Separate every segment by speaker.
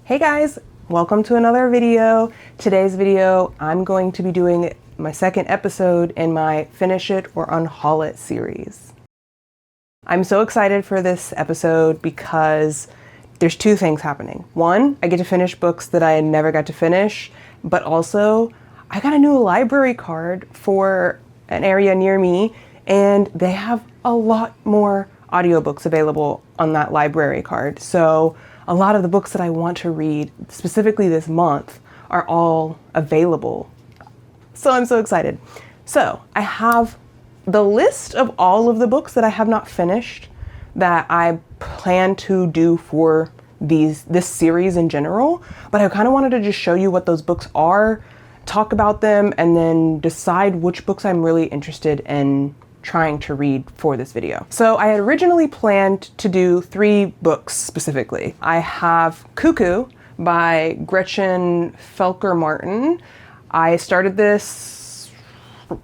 Speaker 1: Hey guys, welcome to another video. Today's video, I'm going to be doing my second episode in my Finish It or Unhaul It series. I'm so excited for this episode because there's two things happening. One, I get to finish books that I never got to finish, but also I got a new library card for an area near me, and they have a lot more audiobooks available on that library card. So a lot of the books that I want to read, specifically this month, are all available. So I'm so excited. So I have the list of all of the books that I have not finished that I plan to do for this series in general, but I kind of wanted to just show you what those books are, talk about them, and then decide which books I'm really interested in trying to read for this video. So I had originally planned to do 3 books specifically. I have Cuckoo by Gretchen Felker-Martin. I started this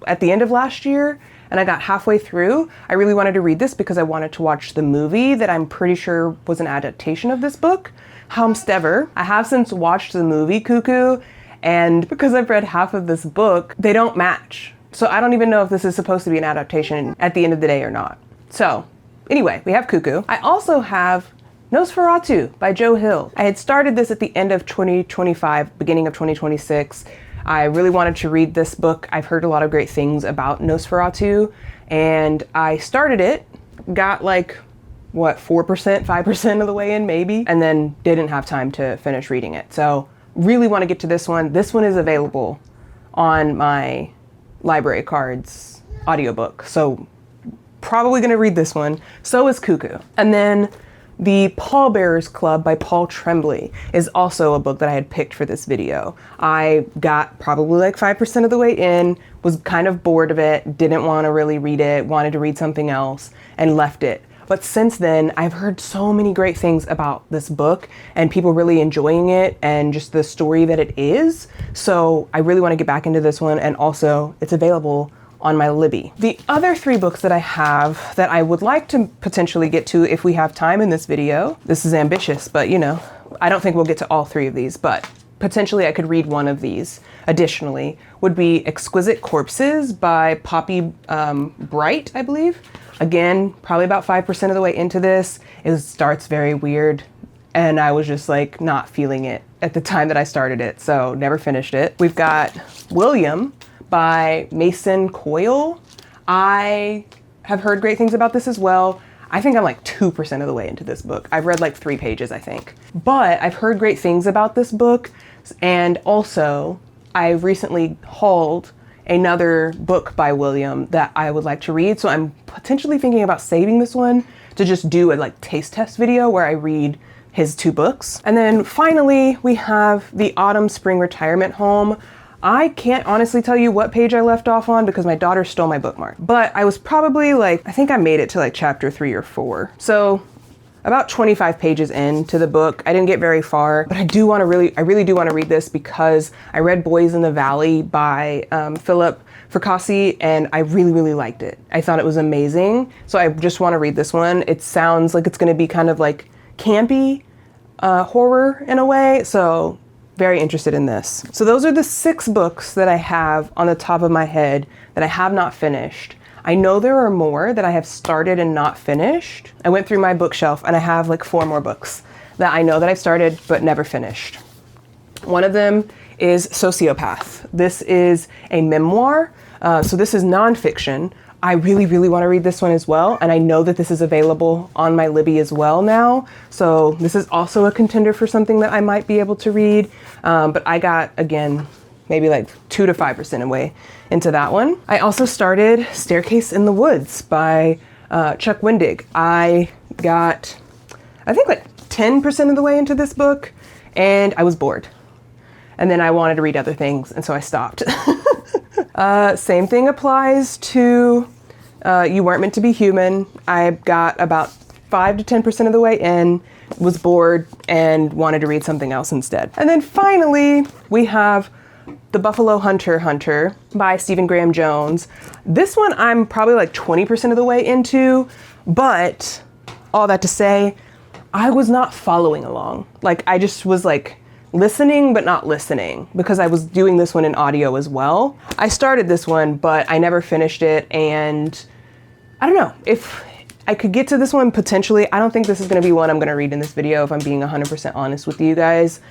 Speaker 1: at the end of last year and I got halfway through. I really wanted to read this because I wanted to watch the movie that I'm pretty sure was an adaptation of this book, However. I have since watched the movie Cuckoo, and because I've read half of this book, they don't match. So I don't even know if this is supposed to be an adaptation at the end of the day or not. So anyway, we have Cuckoo. I also have Nosferatu by Joe Hill. I had started this at the end of 2025, beginning of 2026. I really wanted to read this book. I've heard a lot of great things about Nosferatu, and I started it, got like, 4%, 5% of the way in maybe, and then didn't have time to finish reading it. So really want to get to this one. This one is available on my library cards audiobook, so probably gonna read this one. So is Cuckoo. And then the Pallbearers Club by Tremblay is also a book that I had picked for this video. I got probably like 5% of the way in, was kind of bored of it, didn't want to really read it, wanted to read something else, and left it. But since then, I've heard so many great things about this book and people really enjoying it and just the story that it is. So I really want to get back into this one, and also it's available on my Libby. The other 3 books that I have that I would like to potentially get to if we have time in this video, this is ambitious, but you know, I don't think we'll get to all 3 of these, but potentially I could read one of these additionally, would be Exquisite Corpses by Brite, I believe. Again, probably about 5% of the way into this. It starts very weird, and I was just like not feeling it at the time that I started it, so never finished it. We've got William by Mason Coyle. I have heard great things about this as well. I think I'm like 2% of the way into this book. I've read like 3 pages, I think. But I've heard great things about this book, and also I've recently hauled another book by William that I would like to read. So I'm potentially thinking about saving this one to just do a like taste test video where I read his 2 books. And then finally, we have the Autumn Spring Retirement Home. I can't honestly tell you what page I left off on because my daughter stole my bookmark, but I was probably like, I think I made it to like chapter 3 or 4. So about 25 pages into the book. I didn't get very far, but I really do want to read this because I read Boys in the Valley by Felker-Martin, and I really liked it. I thought it was amazing. So I just want to read this one. It sounds like it's going to be kind of like campy horror in a way. So very interested in this. So those are the 6 books that I have on the top of my head that I have not finished. I know there are more that I have started and not finished. I went through my bookshelf and I have like 4 more books that I know that I started but never finished. One of them is Sociopath. This is a memoir, so this is nonfiction. I really want to read this one as well, and I know that this is available on my Libby as well now. So this is also a contender for something that I might be able to read, but I got, again, maybe like 2 to 5% away into that one. I also started Staircase in the Woods by Chuck Wendig. I got, I think like 10% of the way into this book, and I was bored. And then I wanted to read other things, and so I stopped. Same thing applies to You Weren't Meant to Be Human. I got about 5 to 10% of the way in, was bored, and wanted to read something else instead. And then finally, we have The Buffalo Hunter by Stephen Graham Jones. This one I'm probably like 20% of the way into, but all that to say, I was not following along. Like, I just was like listening, but not listening, because I was doing this one in audio as well. I started this one, but I never finished it. And I don't know if I could get to this one potentially. I don't think this is going to be one I'm going to read in this video, if I'm being 100% honest with you guys.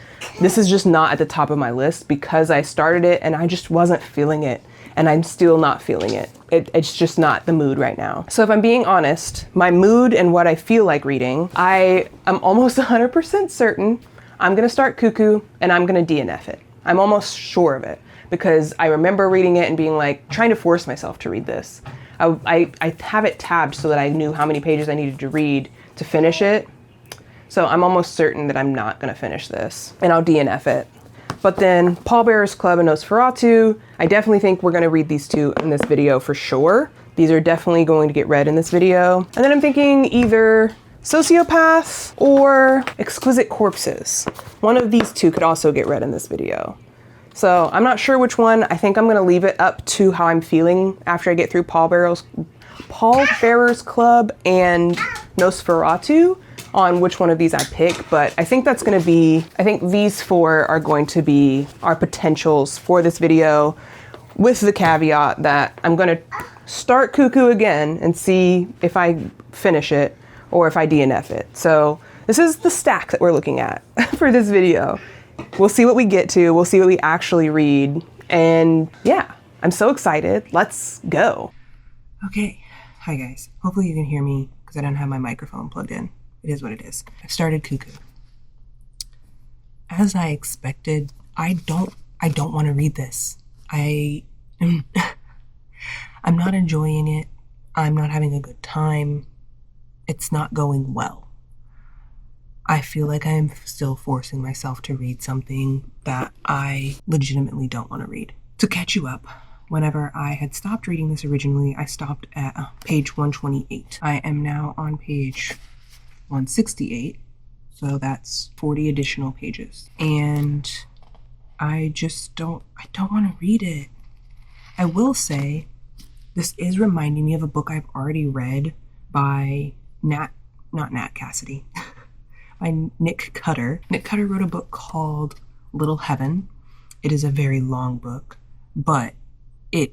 Speaker 1: This is just not at the top of my list because I started it and I just wasn't feeling it. And I'm still not feeling it. It's just not the mood right now. So if I'm being honest, my mood and what I feel like reading, I am almost 100% certain I'm going to start Cuckoo and I'm going to DNF it. I'm almost sure of it because I remember reading it and being like, trying to force myself to read this. I have it tabbed so that I knew how many pages I needed to read to finish it. So I'm almost certain that I'm not going to finish this and I'll DNF it. But then Pallbearers Club and Nosferatu, I definitely think we're going to read these two in this video for sure. These are definitely going to get read in this video. And then I'm thinking either Sociopath or Exquisite Corpses. One of these two could also get read in this video. So I'm not sure which one. I think I'm going to leave it up to how I'm feeling after I get through Pallbearers Club and Nosferatu on which one of these I pick. But I think that's going to be, I think these four are going to be our potentials for this video, with the caveat that I'm going to start Cuckoo again and see if I finish it or if I DNF it. So this is the stack that we're looking at for this video. We'll see what we get to. We'll see what we actually read. And yeah, I'm so excited. Let's go. Okay. Hi guys. Hopefully you can hear me because I don't have my microphone plugged in. It is what it is. I've started Cuckoo. As I expected, I don't want to read this. I'm not enjoying it. I'm not having a good time. It's not going well. I feel like I'm still forcing myself to read something that I legitimately don't want to read. To catch you up, whenever I had stopped reading this originally, I stopped at page 128. I am now on page 168, so that's 40 additional pages. And I don't want to read it. I will say, this is reminding me of a book I've already read by not Nat Cassidy, by Nick Cutter. Nick Cutter wrote a book called Little Heaven. It is a very long book, but it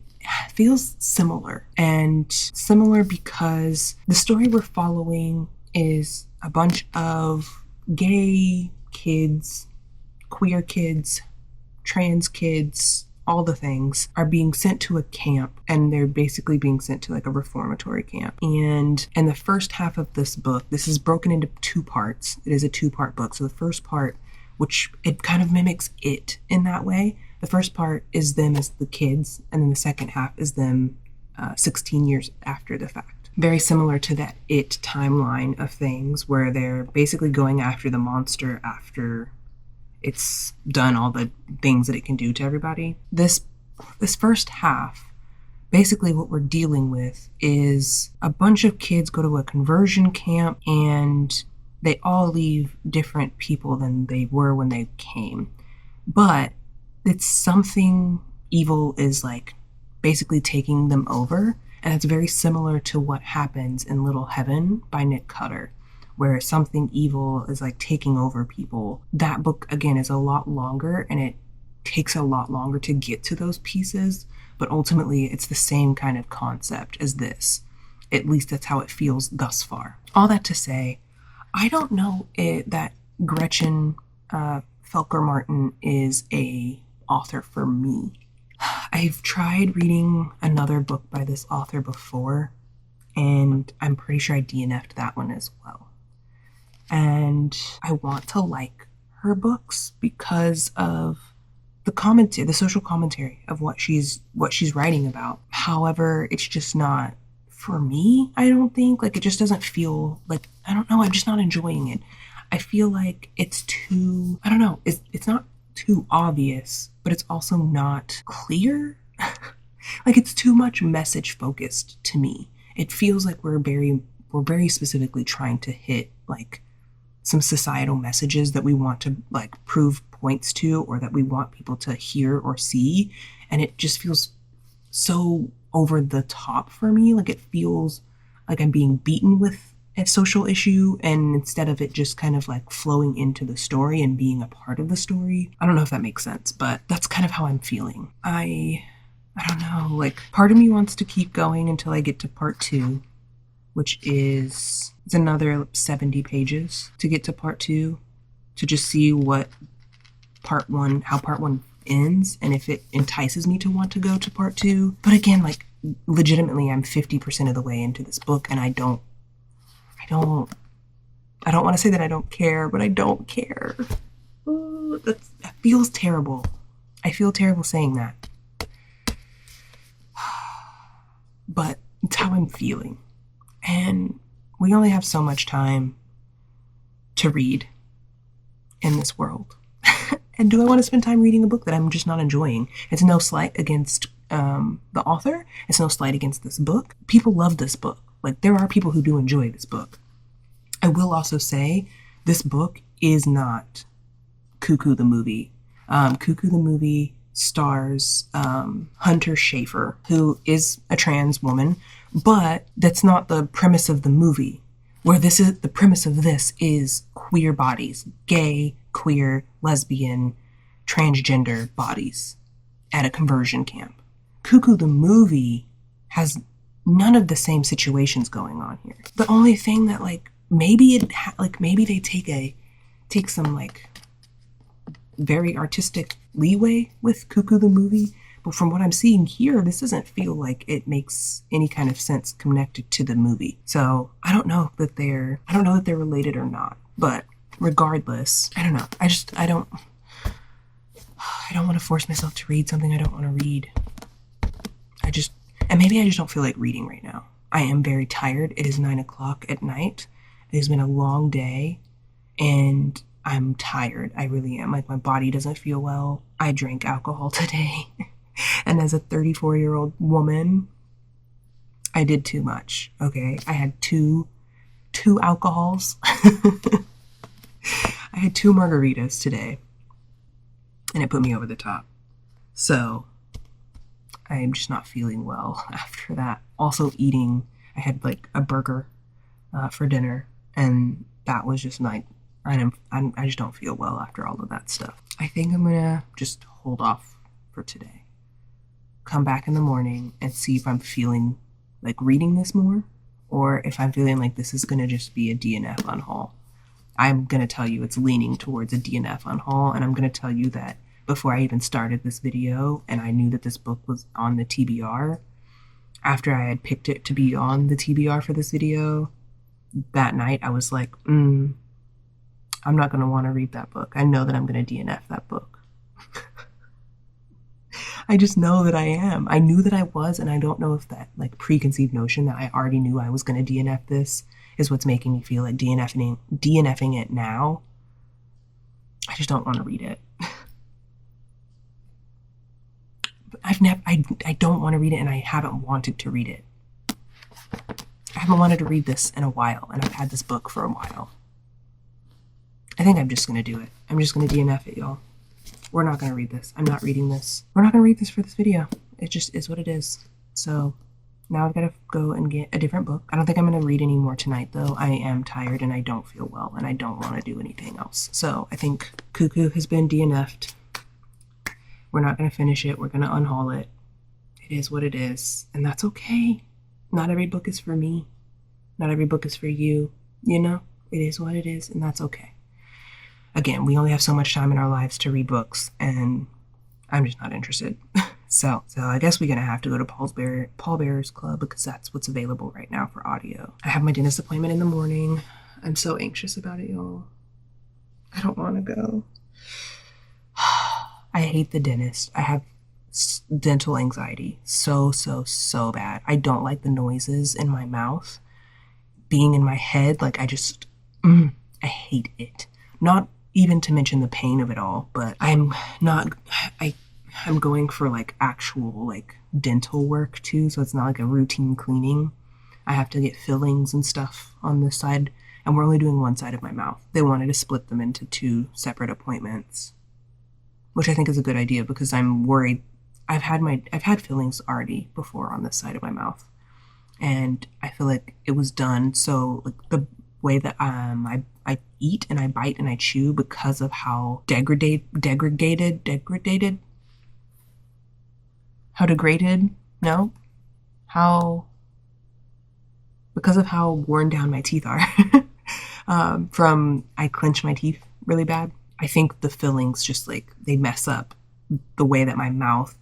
Speaker 1: feels similar. And similar because the story we're following is a bunch of gay kids, queer kids, trans kids, all the things, are being sent to a camp, and they're basically being sent to like a reformatory camp. And in the first half of this book, this is broken into two parts. It is a two-part book. So the first part, which it kind of mimics It in that way. The first part is them as the kids, and then the second half is them 16 years after the fact. Very similar to that It timeline of things, where they're basically going after the monster after it's done all the things that it can do to everybody. This first half, basically what we're dealing with is a bunch of kids go to a conversion camp and they all leave different people than they were when they came. But it's something evil is like basically taking them over. And it's very similar to what happens in Little Heaven by Nick Cutter, where something evil is like taking over people. That book, again, is a lot longer and it takes a lot longer to get to those pieces, but ultimately it's the same kind of concept as this. At least that's how it feels thus far. All that to say, I don't know that Gretchen Felker-Martin is a author for me. I've tried reading another book by this author before, and I'm pretty sure I DNF'd that one as well. And I want to like her books because of the commentary, the social commentary of what she's writing about. However, it's just not for me, I don't think. Like, it just doesn't feel like, I don't know, I'm just not enjoying it. I feel like it's too, I don't know, it's not too obvious, but it's also not clear. Like, it's too much message focused to me. It feels like we're very specifically trying to hit like some societal messages that we want to like prove points to, or that we want people to hear or see. And it just feels so over the top for me. Like, it feels like I'm being beaten with social issue, and instead of it just kind of like flowing into the story and being a part of the story. I don't know if that makes sense, but that's kind of how I'm feeling. I don't know, like part of me wants to keep going until I get to part 2, which is it's another 70 pages to get to part 2, to just see what how part 1 ends and if it entices me to want to go to part 2. But again, like legitimately I'm 50% of the way into this book, and I don't want to say that I don't care, but I don't care. Ooh, that feels terrible. I feel terrible saying that. But it's how I'm feeling. And we only have so much time to read in this world. And do I want to spend time reading a book that I'm just not enjoying? It's no slight against the author. It's no slight against this book. People love this book. Like, there are people who do enjoy this book. I will also say this book is not Cuckoo the movie. Cuckoo the movie stars Hunter Schafer, who is a trans woman, but that's not the premise of the movie. Where this is the premise of this is queer bodies, gay, queer, lesbian, transgender bodies at a conversion camp. Cuckoo the movie has none of the same situations going on here. The only thing that like maybe they take some like very artistic leeway with Cuckoo the movie, but from what I'm seeing here, this doesn't feel like it makes any kind of sense connected to the movie. So I don't know that they're related or not. But regardless, I don't know. I don't want to force myself to read something I don't want to read. And maybe I just don't feel like reading right now. I am very tired. It is 9 o'clock at night. It has been a long day, and I'm tired. I really am. Like, my body doesn't feel well. I drank alcohol today. And as a 34-year-old woman, I did too much, okay? I had two alcohols. I had 2 margaritas today, and it put me over the top. So I am just not feeling well after that. Also eating, I had like a burger for dinner, and that was just like, I just don't feel well after all of that stuff. I think I'm gonna just hold off for today. Come back in the morning and see if I'm feeling like reading this more, or if I'm feeling like this is gonna just be a DNF unhaul. I'm gonna tell you it's leaning towards a DNF unhaul, and I'm gonna tell you that before I even started this video and I knew that this book was on the TBR, after I had picked it to be on the TBR for this video, that night I was like, I'm not going to want to read that book. I know that I'm going to DNF that book. I just know that I am. I knew that I was, and I don't know if that like preconceived notion that I already knew I was going to DNF this is what's making me feel like DNFing it now. I just don't want to read it. I don't want to read it, and I haven't wanted to read it. I haven't wanted to read this in a while, and I've had this book for a while. I think I'm just going to do it. I'm just going to DNF it, y'all. We're not going to read this. I'm not reading this. We're not going to read this for this video. It just is what it is. So now I've got to go and get a different book. I don't think I'm going to read any more tonight, though. I am tired, and I don't feel well, and I don't want to do anything else. So I think Cuckoo has been DNF'd. We're not going to finish it. We're going to unhaul it. It is what it is, and that's okay. Not every book is for me. Not every book is for you. You know, it is what it is, and that's okay. Again, we only have so much time in our lives to read books, and I'm just not interested. So I guess we're going to have to go to Pallbearers Club, because that's what's available right now for audio. I have my dentist appointment in the morning. I'm so anxious about it, y'all. I don't want to go. I hate the dentist. I have dental anxiety so bad. I don't like the noises in my mouth being in my head. Like, I hate it. Not even to mention the pain of it all, but I'm going for like actual like dental work too, so it's not like a routine cleaning. I have to get fillings and stuff on this side, and we're only doing one side of my mouth. They wanted to split them into 2 separate appointments, which I think is a good idea, because I'm worried. I've had fillings already before on this side of my mouth, and I feel like it was done so, like, the way that I eat and I bite and I chew, because of how degraded no how because of how worn down my teeth are. From I clench my teeth really bad. I think the fillings just, like, they mess up the way that my mouth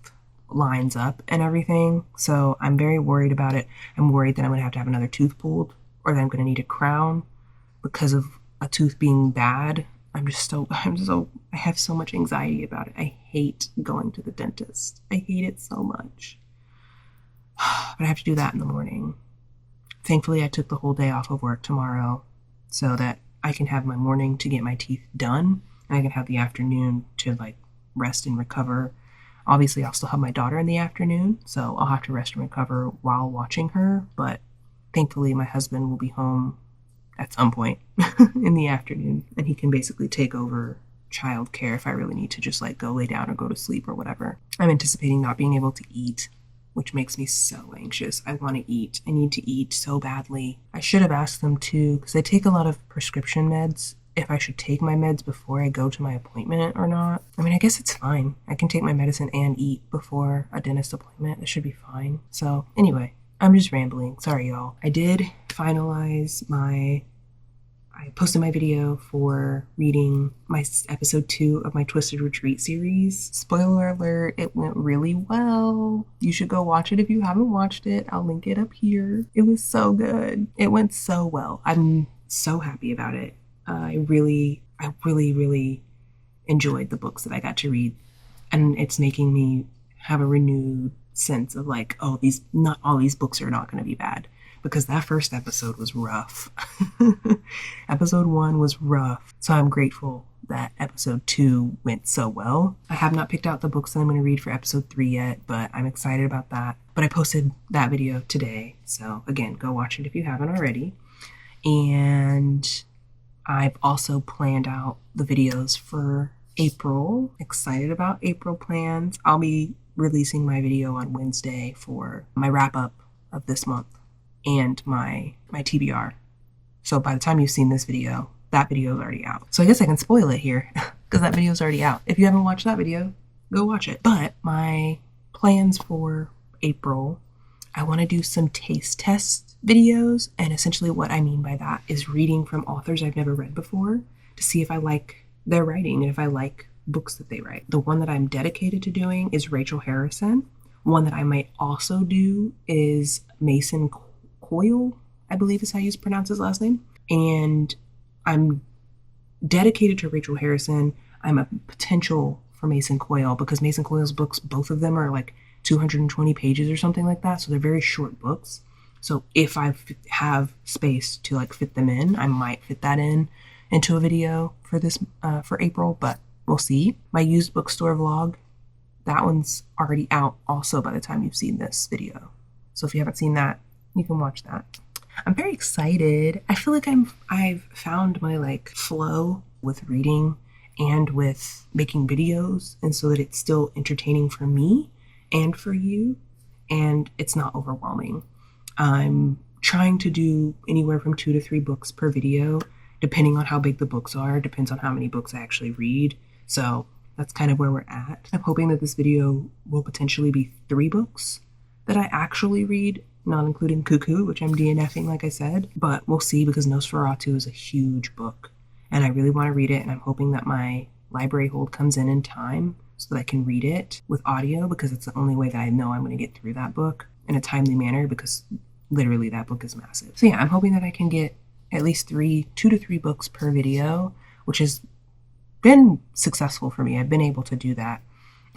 Speaker 1: lines up and everything. So I'm very worried about it. I'm worried that I'm going to have another tooth pulled, or that I'm going to need a crown because of a tooth being bad. I have so much anxiety about it. I hate going to the dentist. I hate it so much. But I have to do that in the morning. Thankfully, I took the whole day off of work tomorrow so that I can have my morning to get my teeth done, and I can have the afternoon to, like, rest and recover. Obviously, I'll still have my daughter in the afternoon, so I'll have to rest and recover while watching her, but thankfully my husband will be home at some point in the afternoon, and he can basically take over childcare if I really need to just, like, go lay down or go to sleep or whatever. I'm anticipating not being able to eat, which makes me so anxious. I want to eat. I need to eat so badly. I should have asked them too, because I take a lot of prescription meds, if I should take my meds before I go to my appointment or not. I mean, I guess it's fine. I can take my medicine and eat before a dentist appointment. It should be fine. So anyway, I'm just rambling. Sorry, y'all. I did finalize I posted my video for reading my episode 2 of my Twisted Retreat series. Spoiler alert, it went really well. You should go watch it if you haven't watched it. I'll link it up here. It was so good. It went so well. I'm so happy about it. I really enjoyed the books that I got to read. And it's making me have a renewed sense of, like, oh, not all these books are not going to be bad. Because that first episode was rough. Episode 1 was rough. So I'm grateful that episode 2 went so well. I have not picked out the books that I'm going to read for episode 3 yet, but I'm excited about that. But I posted that video today. So again, go watch it if you haven't already. And I've also planned out the videos for April. Excited about April plans. I'll be releasing my video on Wednesday for my wrap up of this month and my TBR. So by the time you've seen this video, that video is already out. So I guess I can spoil it here because that video is already out. If you haven't watched that video, go watch it. But my plans for April, I want to do some taste test videos. And essentially what I mean by that is reading from authors I've never read before to see if I like their writing and if I like books that they write. The one that I'm dedicated to doing is Rachel Harrison. One that I might also do is Mason Coyle, I believe is how you pronounce his last name. And I'm dedicated to Rachel Harrison. I'm a potential for Mason Coyle because Mason Coyle's books, both of them are like 220 pages or something like that. So they're very short books. So if I have space to, like, fit them in, I might fit that into a video for this, for April, but we'll see. My used bookstore vlog, that one's already out also by the time you've seen this video. So if you haven't seen that, you can watch that. I'm very excited. I feel like I've found my, like, flow with reading and with making videos, and so that it's still entertaining for me and for you, and it's not overwhelming. I'm trying to do anywhere from 2 to 3 books per video, depending on how big the books are. Depends on how many books I actually read. So that's kind of where we're at. I'm hoping that this video will potentially be 3 books that I actually read, not including Cuckoo, which I'm DNF'ing, like I said. But we'll see, because Nosferatu is a huge book, and I really want to read it, and I'm hoping that my library hold comes in time so that I can read it with audio, because it's the only way that I know I'm going to get through that book in a timely manner, because literally that book is massive. So yeah, I'm hoping that I can get at least 2 to 3 books per video, which has been successful for me. I've been able to do that.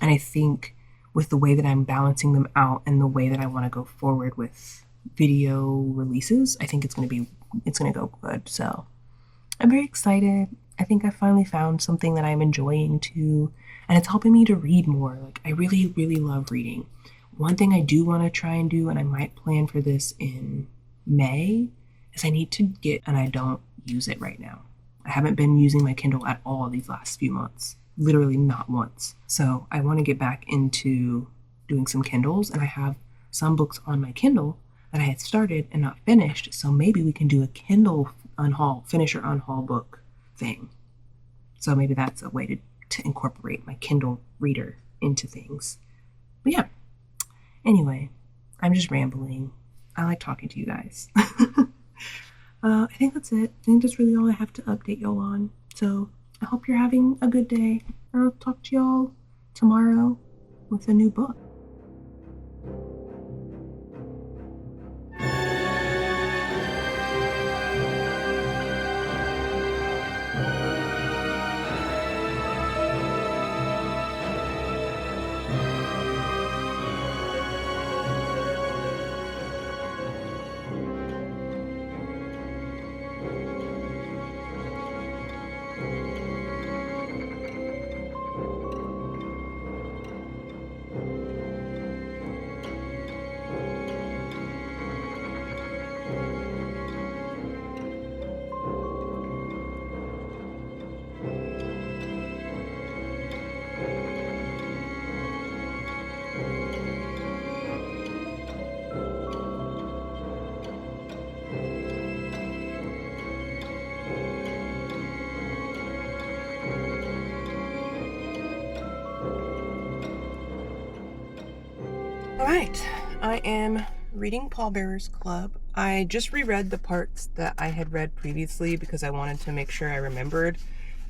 Speaker 1: And I think with the way that I'm balancing them out and the way that I want to go forward with video releases, I think it's going to go good. So I'm very excited. I think I finally found something that I'm enjoying too, and it's helping me to read more. Like, I really, really love reading. One thing I do want to try and do, and I might plan for this in May, is I need to get, and I don't use it right now. I haven't been using my Kindle at all these last few months. Literally not once. So I want to get back into doing some Kindles, and I have some books on my Kindle that I had started and not finished. So maybe we can do a Kindle unhaul, finish or unhaul book thing. So maybe that's a way to incorporate my Kindle reader into things. But yeah, anyway, I'm just rambling. I like talking to you guys. I think that's it. I think that's really all I have to update y'all on. So I hope you're having a good day. I'll talk to y'all tomorrow with a new book. Alright, I am reading Pallbearers Club. I just reread the parts that I had read previously because I wanted to make sure I remembered.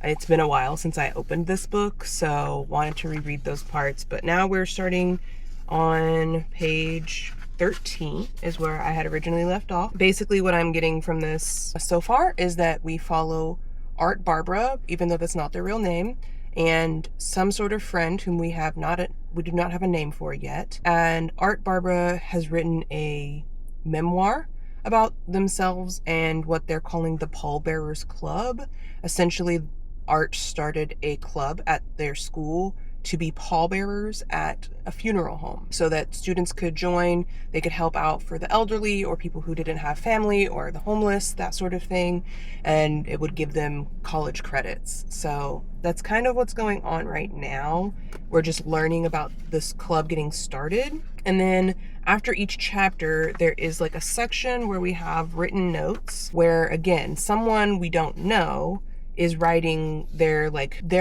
Speaker 1: It's been a while since I opened this book, so wanted to reread those parts. But now we're starting on page 13 is where I had originally left off. Basically what I'm getting from this so far is that we follow Art Barbara, even though that's not their real name, and some sort of friend whom we do not have a name for yet. And Art Barbara has written a memoir about themselves and what they're calling the Pallbearers Club. Essentially, Art started a club at their school to be pallbearers at a funeral home so that students could join, they could help out for the elderly or people who didn't have family or the homeless, that sort of thing, and it would give them college credits. So that's kind of what's going on right now. We're just learning about this club getting started. And then after each chapter, there is like a section where we have written notes where, again, someone we don't know is writing their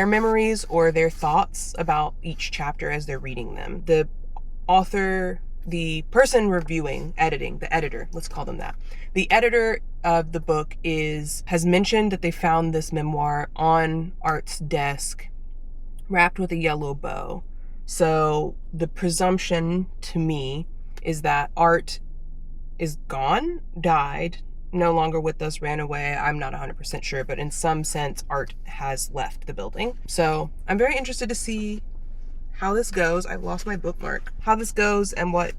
Speaker 1: memories or their thoughts about each chapter as they're reading them. The author, the person reviewing, editing, the editor, let's call them that. The editor of the book has mentioned that they found this memoir on Art's desk wrapped with a yellow bow. So the presumption to me is that Art is gone, died, no longer with us, ran away. I'm not 100% sure, but in some sense, Art has left the building. So I'm very interested to see how this goes. I've lost my bookmark. How this goes and what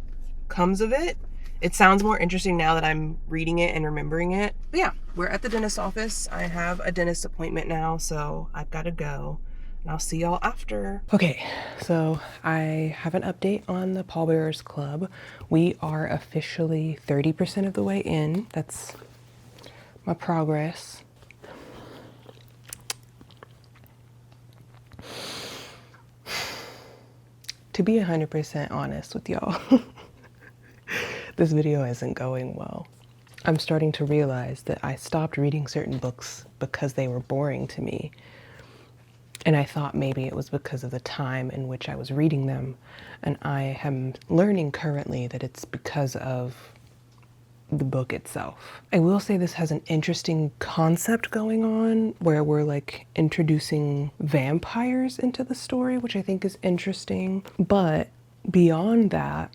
Speaker 1: comes of it. It sounds more interesting now that I'm reading it and remembering it. But yeah, we're at the dentist's office. I have a dentist appointment now, so I've got to go. And I'll see y'all after. Okay, so I have an update on the Pallbearers Club. We are officially 30% of the way in. That's my progress. To be 100% honest with y'all, this video isn't going well. I'm starting to realize that I stopped reading certain books because they were boring to me. And I thought maybe it was because of the time in which I was reading them. And I am learning currently that it's because of the book itself. I will say this has an interesting concept going on where we're like introducing vampires into the story, which I think is interesting. But beyond that,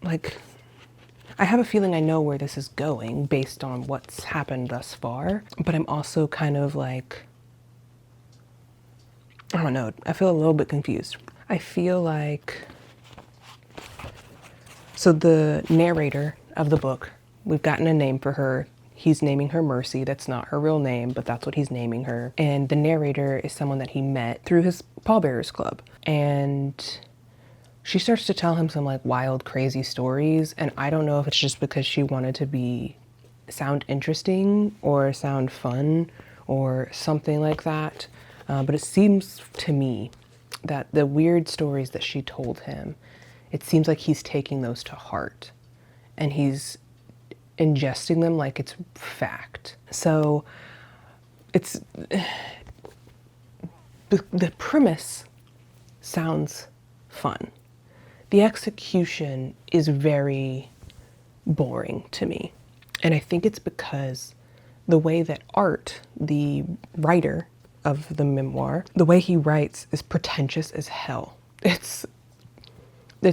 Speaker 1: like, I have a feeling I know where this is going based on what's happened thus far. But I'm also kind of like, I don't know, I feel a little bit confused. I feel like, so the narrator of the book, we've gotten a name for her. He's naming her Mercy. That's not her real name, but that's what he's naming her. And the narrator is someone that he met through his Pallbearers Club. And she starts to tell him some like wild, crazy stories. And I don't know if it's just because she wanted to sound interesting or sound fun or something like that. But it seems to me that the weird stories that she told him, it seems like he's taking those to heart. and he's ingesting them like it's fact. So it's, the premise sounds fun. The execution is very boring to me. And I think it's because the way that Art, the writer of the memoir, the way he writes is pretentious as hell. It's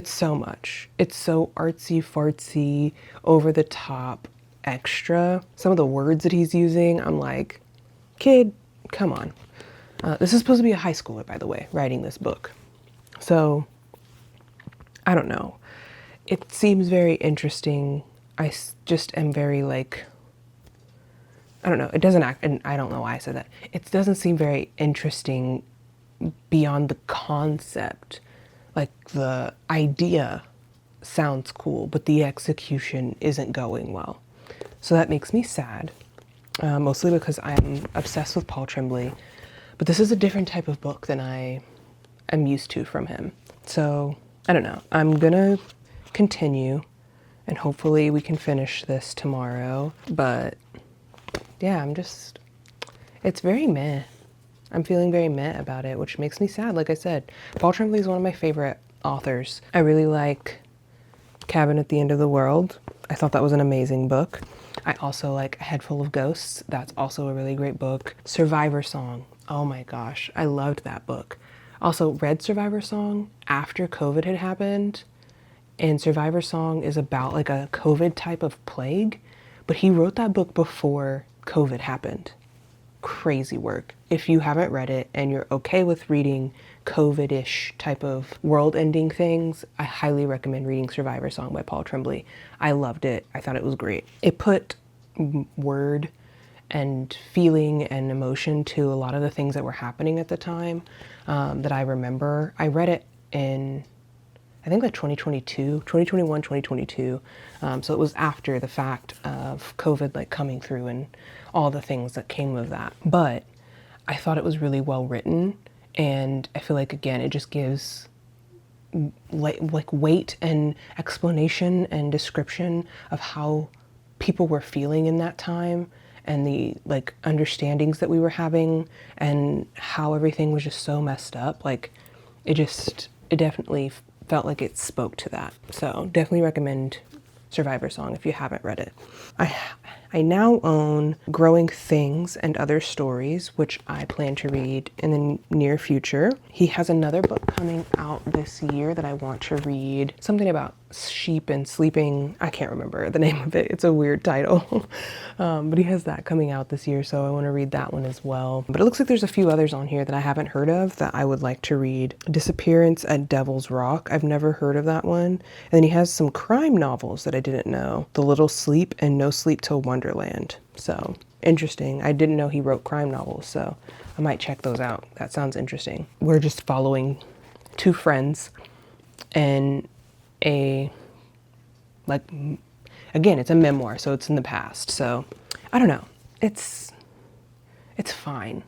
Speaker 1: so much. It's so artsy fartsy, over the top, extra. Some of the words that he's using, I'm like, kid, come on. This is supposed to be a high schooler, by the way, writing this book. So, I don't know. It seems very interesting. I just am very like, I don't know. It doesn't act, and I don't know why I said that. It doesn't seem very interesting beyond the concept. Like the idea sounds cool, but the execution isn't going well. So that makes me sad, mostly because I'm obsessed with Paul Tremblay, but this is a different type of book than I am used to from him. So I don't know. I'm gonna continue and hopefully we can finish this tomorrow. But yeah, it's very meh. I'm feeling very meh about it, which makes me sad. Like I said, Paul Tremblay is one of my favorite authors. I really like Cabin at the End of the World. I thought that was an amazing book. I also like A Head Full of Ghosts. That's also a really great book. Survivor Song. Oh my gosh, I loved that book. Also read Survivor Song after COVID had happened. And Survivor Song is about like a COVID type of plague, but he wrote that book before COVID happened. Crazy work. If you haven't read it and you're okay with reading COVID-ish type of world-ending things, I highly recommend reading Survivor Song by Paul Tremblay. I loved it. I thought it was great. It put word and feeling and emotion to a lot of the things that were happening at the time that I remember. I read it in, I think like 2021, 2022. So it was after the fact of COVID like coming through and all the things that came of that. But I thought it was really well written. And I feel like, again, it just gives like weight and explanation and description of how people were feeling in that time and the like understandings that we were having and how everything was just so messed up. Like it definitely felt like it spoke to that. So definitely recommend Survivor Song if you haven't read it. I now own Growing Things and Other Stories, which I plan to read in the near future. He has another book coming out this year that I want to read. Something about sheep and sleeping. I can't remember the name of it. It's a weird title. But he has that coming out this year, so I want to read that one as well. But it looks like there's a few others on here that I haven't heard of that I would like to read. Disappearance at Devil's Rock. I've never heard of that one. And then he has some crime novels that I didn't know. The Little Sleep and No Sleep Till Wonderland. So interesting. I didn't know he wrote crime novels, so I might check those out. That sounds interesting. We're just following two friends and again, it's a memoir, so it's in the past. So I don't know. It's fine.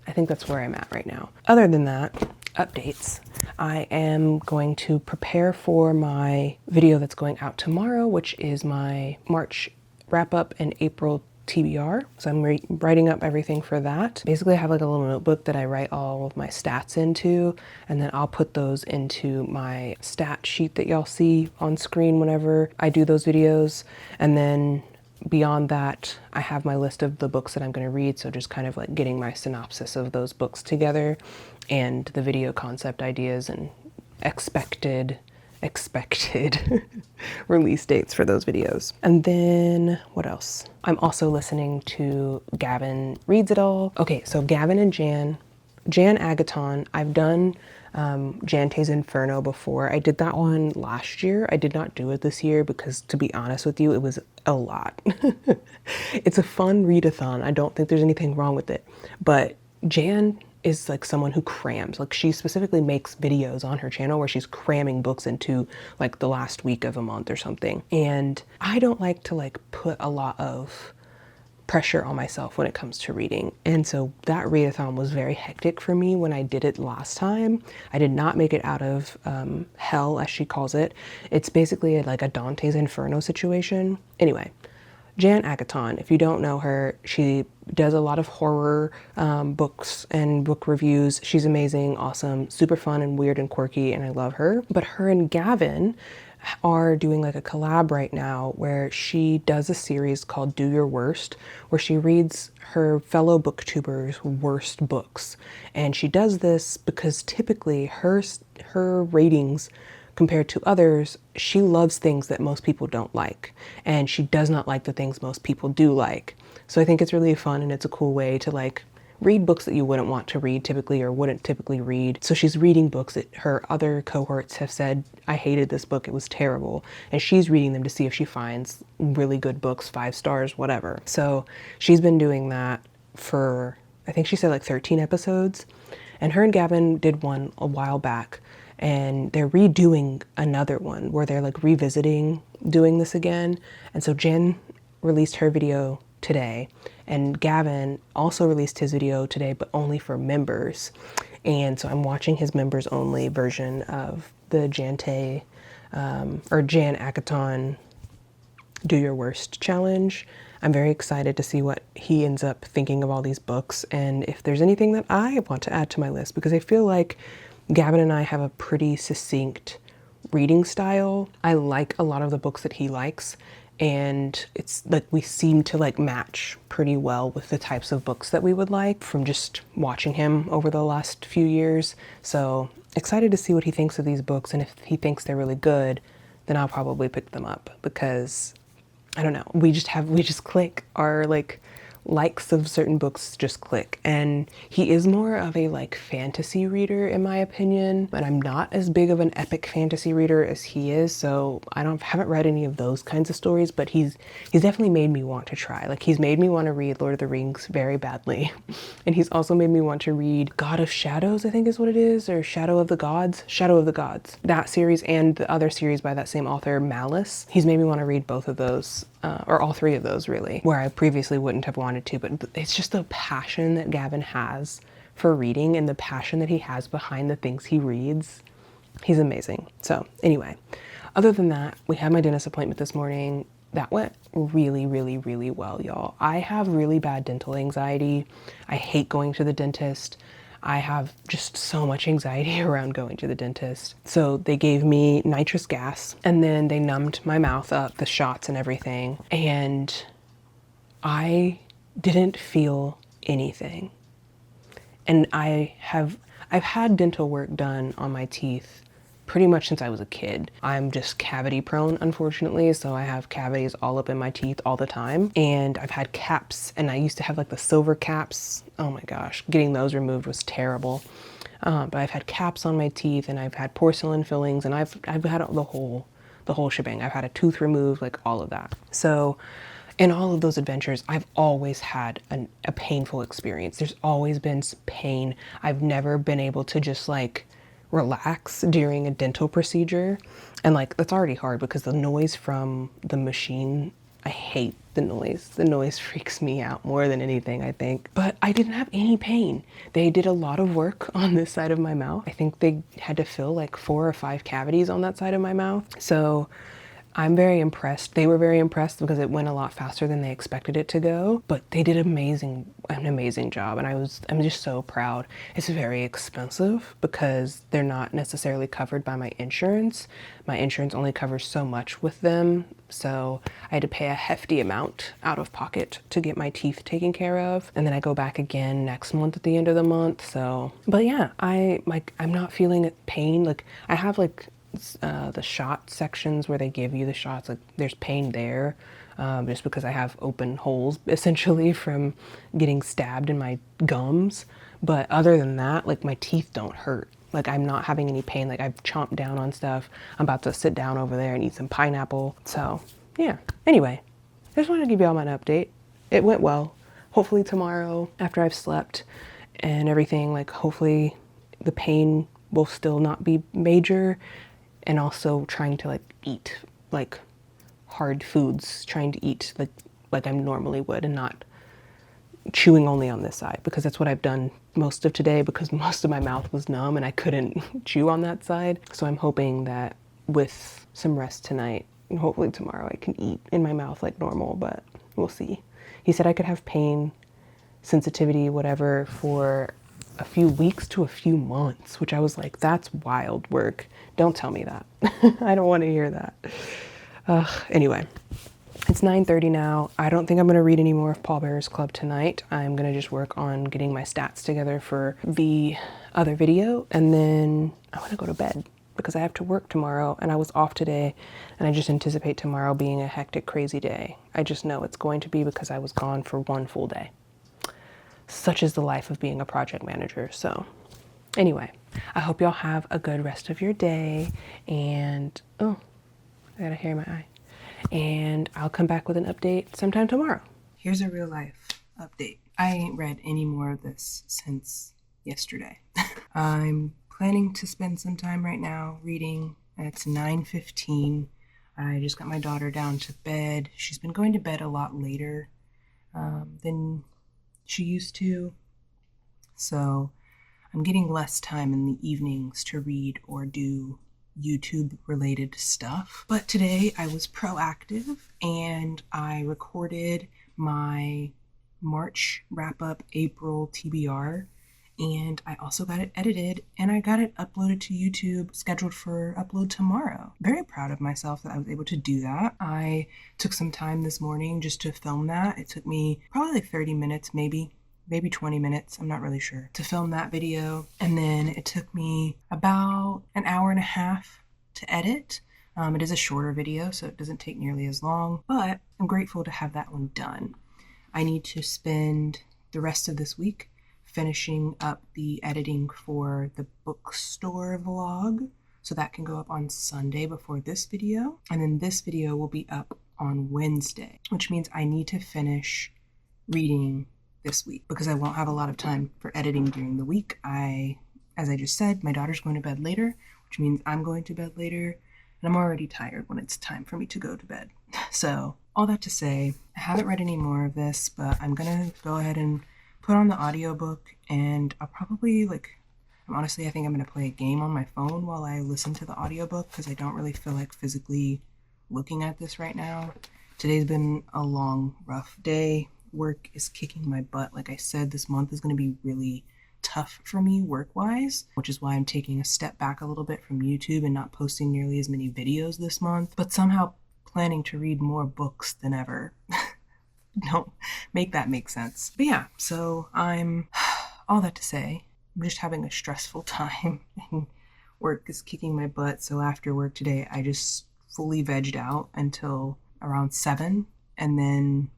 Speaker 1: I think that's where I'm at right now. Other than that, updates. I am going to prepare for my video that's going out tomorrow, which is my March wrap up and April TBR. So I'm writing up everything for that. Basically, I have like a little notebook that I write all of my stats into, and then I'll put those into my stat sheet that y'all see on screen whenever I do those videos. And then beyond that, I have my list of the books that I'm going to read. So just kind of like getting my synopsis of those books together and the video concept ideas and expected release dates for those videos. And then what else? I'm also listening to Gavin Reads It All. Okay, so Gavin and Jan Agaton. I've done Jante's Inferno before. I did that one last year. I did not do it this year because, to be honest with you, it was a lot. It's a fun readathon. I don't think there's anything wrong with it. But Jan is like someone who crams. Like she specifically makes videos on her channel where she's cramming books into like the last week of a month or something. And I don't like to like put a lot of pressure on myself when it comes to reading. And so that readathon was very hectic for me when I did it last time. I did not make it out of hell, as she calls it. It's basically like a Dante's Inferno situation. Anyway, Jan Agaton, if you don't know her, she does a lot of horror books and book reviews. She's amazing, awesome, super fun and weird and quirky, and I love her. But her and Gavin are doing like a collab right now where she does a series called Do Your Worst, where she reads her fellow booktubers' worst books. And she does this because typically her ratings compared to others, she loves things that most people don't like, and she does not like the things most people do like. So I think it's really fun, and it's a cool way to like read books that you wouldn't want to read typically or wouldn't typically read. So she's reading books that her other cohorts have said, I hated this book, it was terrible. And she's reading them to see if she finds really good books, 5 stars, whatever. So she's been doing that for, I think she said like 13 episodes. And her and Gavin did one a while back, and they're redoing another one where they're like revisiting doing this again. And so Jen released her video today, and Gavin also released his video today, but only for members. And so I'm watching his members only version of the Jante or Jan Agaton Do Your Worst challenge. I'm very excited to see what he ends up thinking of all these books, and if there's anything that I want to add to my list, because I feel like Gavin and I have a pretty succinct reading style. I like a lot of the books that he likes, and it's like we seem to like match pretty well with the types of books that we would like from just watching him over the last few years. So excited to see what he thinks of these books, and if he thinks they're really good, then I'll probably pick them up, because I don't know, we just click. Our like likes of certain books just click. And he is more of a like fantasy reader in my opinion, but I'm not as big of an epic fantasy reader as he is, so haven't read any of those kinds of stories, but he's definitely made me want to try. Like he's made me want to read Lord of the Rings very badly. And he's also made me want to read God of Shadows, I think is what it is, or Shadow of the Gods, that series, and the other series by that same author, Malice. He's made me want to read both of those, or all 3 of those really, where I previously wouldn't have wanted to. But it's just the passion that Gavin has for reading and the passion that he has behind the things he reads. He's amazing. So anyway, other than that, we had my dentist appointment this morning. That went really, really, really well, y'all. I have really bad dental anxiety. I hate going to the dentist. I have just so much anxiety around going to the dentist. So they gave me nitrous gas, and then they numbed my mouth up, the shots and everything. And I didn't feel anything. And I've had dental work done on my teeth pretty much since I was a kid. I'm just cavity prone, unfortunately, so I have cavities all up in my teeth all the time. And I've had caps, and I used to have like the silver caps. Oh my gosh, getting those removed was terrible. But I've had caps on my teeth, and I've had porcelain fillings, and I've had the whole shebang. I've had a tooth removed, like all of that. So in all of those adventures, I've always had a painful experience. There's always been pain. I've never been able to just like relax during a dental procedure. And like, that's already hard because the noise from the machine, I hate the noise. The noise freaks me out more than anything, I think. But I didn't have any pain. They did a lot of work on this side of my mouth. I think they had to fill like 4 or 5 cavities on that side of my mouth. So I'm very impressed. They were very impressed because it went a lot faster than they expected it to go, but they did an amazing job, and I'm just so proud. It's very expensive because they're not necessarily covered by my insurance. My insurance only covers so much with them, so I had to pay a hefty amount out of pocket to get my teeth taken care of, and then I go back again next month at the end of the month. So, but yeah, I'm not feeling pain. Like I have like the shot sections where they give you the shots, like there's pain there, just because I have open holes essentially from getting stabbed in my gums. But other than that, like my teeth don't hurt. Like I'm not having any pain. Like I've chomped down on stuff. I'm about to sit down over there and eat some pineapple. So yeah, anyway, I just wanted to give y'all an update. It went well. Hopefully tomorrow after I've slept and everything, like hopefully the pain will still not be major. And also trying to like eat like hard foods, trying to eat like I normally would, and not chewing only on this side, because that's what I've done most of today, because most of my mouth was numb and I couldn't chew on that side. So I'm hoping that with some rest tonight, and hopefully tomorrow, I can eat in my mouth like normal, but we'll see. He said I could have pain, sensitivity, whatever, for a few weeks to a few months, which I was like, that's wild work. Don't tell me that. I don't want to hear that. Anyway, it's 9:30 now. I don't think I'm going to read any more of Pallbearers Club tonight. I'm going to just work on getting my stats together for the other video, and then I want to go to bed because I have to work tomorrow, and I was off today, and I just anticipate tomorrow being a hectic, crazy day. I just know it's going to be because I was gone for one full day. Such is the life of being a project manager. So anyway, I hope y'all have a good rest of your day, and oh, I got a hair in my eye. And I'll come back with an update sometime tomorrow. Here's a real life update. I ain't read any more of this since yesterday. I'm planning to spend some time right now reading. It's 9:15. I just got my daughter down to bed. She's been going to bed a lot later than she used to. So I'm getting less time in the evenings to read or do YouTube related stuff. But today I was proactive and I recorded my March wrap up April TBR, and I also got it edited and I got it uploaded to YouTube, scheduled for upload tomorrow. Very proud of myself that I was able to do that. I took some time this morning just to film that. It took me probably like 30 minutes, maybe 20 minutes, I'm not really sure, to film that video. And then it took me about an hour and a half to edit. It is a shorter video, so it doesn't take nearly as long, but I'm grateful to have that one done. I need to spend the rest of this week finishing up the editing for the bookstore vlog, so that can go up on Sunday before this video. And then this video will be up on Wednesday, which means I need to finish reading this week because I won't have a lot of time for editing during the week. As I just said, my daughter's going to bed later, which means I'm going to bed later, and I'm already tired when it's time for me to go to bed. So all that to say, I haven't read any more of this, but I'm gonna go ahead and put on the audiobook, and I'll probably honestly, I think I'm gonna play a game on my phone while I listen to the audiobook because I don't really feel like physically looking at this right now. Today's been a long, rough day. Work is kicking my butt. Like I said, this month is going to be really tough for me work-wise, which is why I'm taking a step back a little bit from YouTube and not posting nearly as many videos this month, but somehow planning to read more books than ever. Don't make that make sense. But yeah, so I'm all that to say, I'm just having a stressful time and work is kicking my butt. So after work today, I just fully vegged out until around 7, and then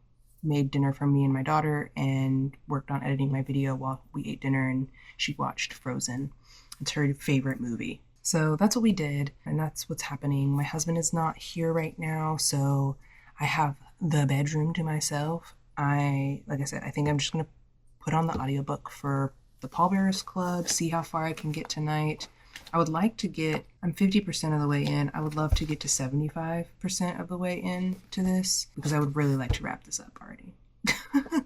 Speaker 1: made dinner for me and my daughter and worked on editing my video while we ate dinner, and she watched Frozen. It's her favorite movie. So that's what we did, and that's what's happening. My husband is not here right now, so I have the bedroom to myself. Like I said, I think I'm just going to put on the audiobook for the Pallbearers Club, see how far I can get tonight. I would like to get, I'm 50% of the way in. I would love to get to 75% of the way in to this because I would really like to wrap this up already.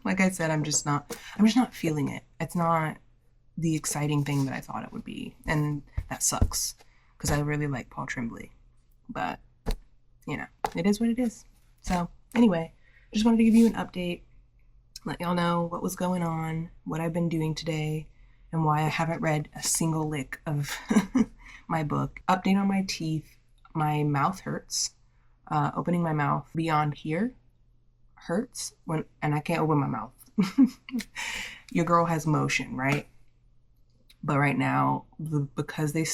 Speaker 1: Like I said, I'm just not feeling it. It's not the exciting thing that I thought it would be. And that sucks because I really like Paul Tremblay. But, you know, it is what it is. So anyway, just wanted to give you an update, let y'all know what was going on, what I've been doing today, and why I haven't read a single lick of my book. Update on my teeth. My mouth hurts. Opening my mouth beyond here hurts, and I can't open my mouth. Your girl has motion, right? But right now, because they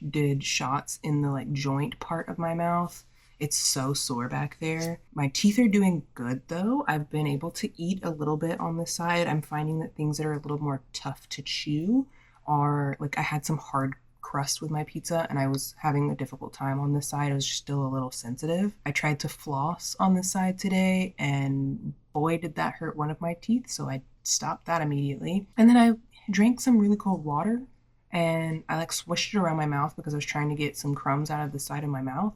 Speaker 1: did shots in the joint part of my mouth, it's so sore back there. My teeth are doing good though. I've been able to eat a little bit on this side. I'm finding that things that are a little more tough to chew are, I had some hard crust with my pizza and I was having a difficult time on this side. I was just still a little sensitive. I tried to floss on this side today and boy did that hurt one of my teeth, so I stopped that immediately. And then I drank some really cold water and I swished it around my mouth because I was trying to get some crumbs out of the side of my mouth.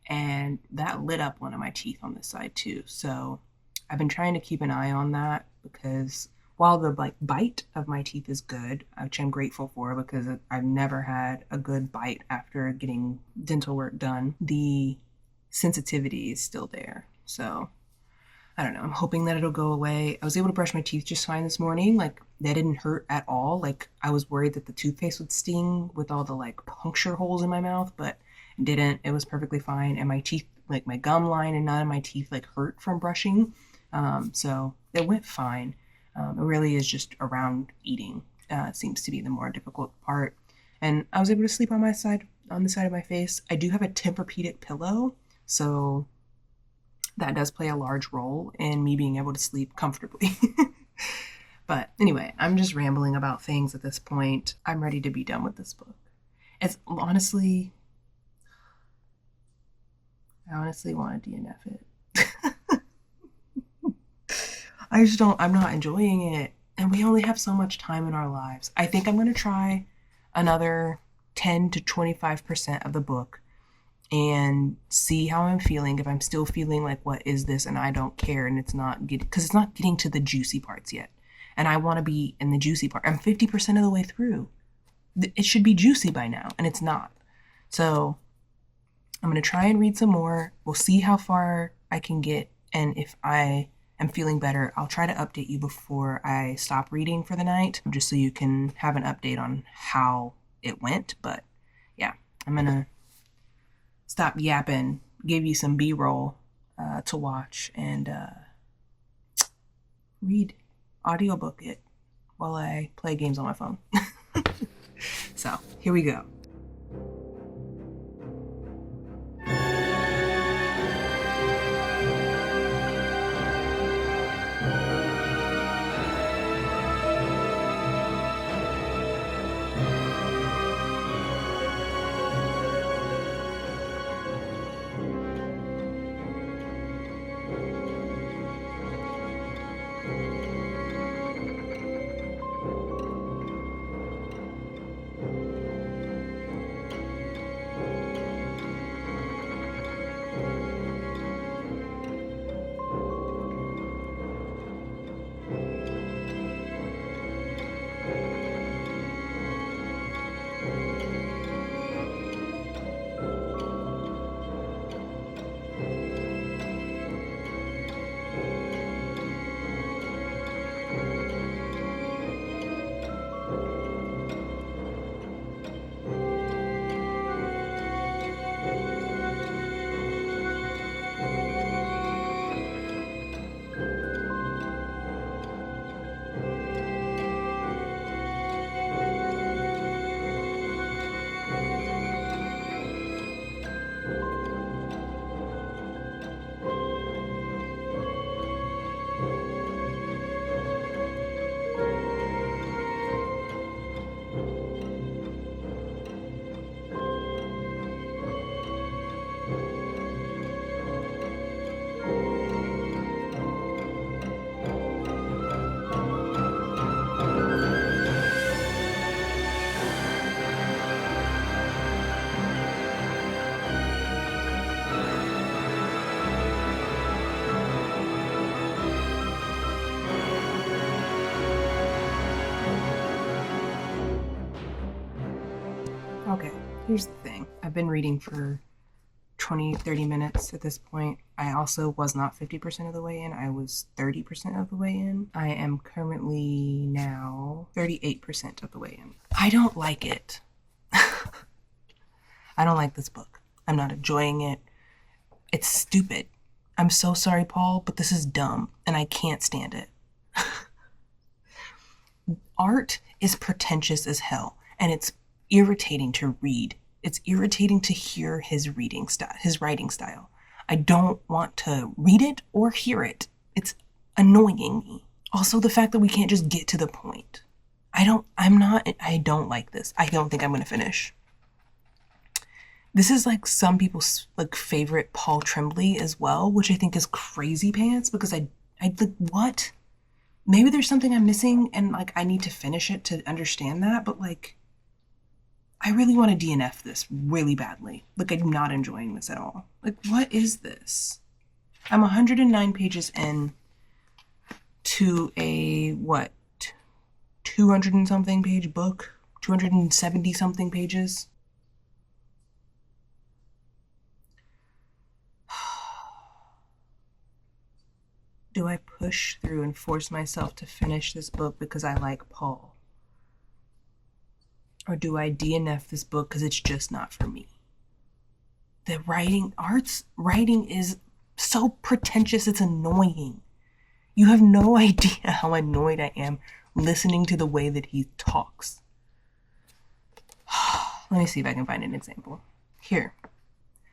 Speaker 1: And that lit up one of my teeth on this side too. So I've been trying to keep an eye on that because while the like bite of my teeth is good, which I'm grateful for because I've never had a good bite after getting dental work done, the sensitivity is still there. So I don't know. I'm hoping that it'll go away. I was able to brush my teeth just fine this morning. Like, that didn't hurt at all. Like, I was worried that the toothpaste would sting with all the like puncture holes in my mouth, but it didn't. It was perfectly fine. And my teeth, like my gum line and none of my teeth like hurt from brushing. So it went fine. It really is just around eating. It seems to be the more difficult part. And I was able to sleep on the side of my face. I do have a Tempur-Pedic pillow, so that does play a large role in me being able to sleep comfortably. But anyway, I'm just rambling about things at this point. I'm ready to be done with this book. I honestly want to DNF it. I'm not enjoying it. And we only have so much time in our lives. I think I'm going to try another 10 to 25% of the book and see how I'm feeling. If I'm still feeling like, what is this? And I don't care. And it's not because it's not getting to the juicy parts yet. And I want to be in the juicy part. I'm 50% of the way through. It should be juicy by now. And it's not. So I'm going to try and read some more. We'll see how far I can get. And if I am feeling better, I'll try to update you before I stop reading for the night, just so you can have an update on how it went. But yeah, I'm going to stop yapping, give you some B-roll to watch, and read, audiobook it while I play games on my phone. So here we go. Okay, here's the thing. I've been reading for 20-30 minutes at this point. I also was not 50% of the way in. I was 30% of the way in. I am currently now 38% of the way in. I don't like it. I don't like this book. I'm not enjoying it. It's stupid. I'm so sorry, Paul, but this is dumb and I can't stand it. Art is pretentious as hell, and it's irritating to read. It's irritating to hear his writing style. I don't want to read it or hear it. It's annoying me. Also, the fact that we can't just get to the point. I don't like this. I don't think I'm going to finish. This is like some people's like favorite Paul Tremblay as well, which I think is crazy pants because I like, what? Maybe there's something I'm missing and like I need to finish it to understand that, but like I really want to DNF this really badly. Like, I'm not enjoying this at all. Like, what is this? I'm 109 pages in to a, 200 and something page book, 270 something pages. Do I push through and force myself to finish this book because I like Paul? Or do I DNF this book because it's just not for me? The writing is so pretentious, it's annoying. You have no idea how annoyed I am listening to the way that he talks. Let me see if I can find an example. Here.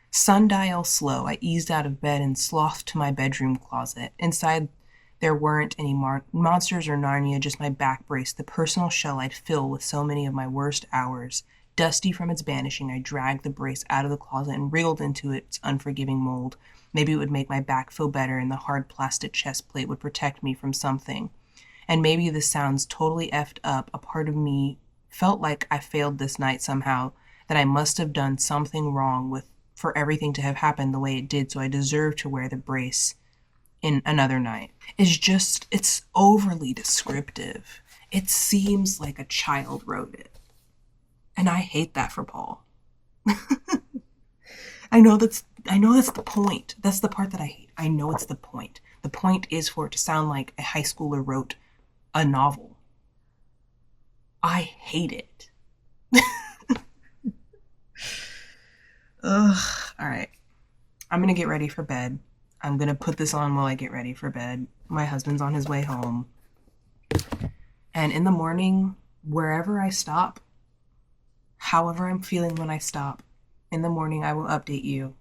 Speaker 1: Sundial slow, I eased out of bed and slothed to my bedroom closet. Inside, there weren't any monsters or Narnia, just my back brace, the personal shell I'd fill with so many of my worst hours. Dusty from its banishing, I dragged the brace out of the closet and wriggled into its unforgiving mold. Maybe it would make my back feel better and the hard plastic chest plate would protect me from something. And maybe this sounds totally effed up. A part of me felt like I failed this night somehow, that I must have done something wrong for everything to have happened the way it did, so I deserve to wear the brace in another night. It's overly descriptive. It seems like a child wrote it. And I hate that for Paul. I know that's the point. That's the part that I hate. I know it's the point. The point is for it to sound like a high schooler wrote a novel. I hate it. Ugh. All right. I'm going to get ready for bed. I'm going to put this on while I get ready for bed. My husband's on his way home. And in the morning, wherever I stop, however I'm feeling when I stop, in the morning I will update you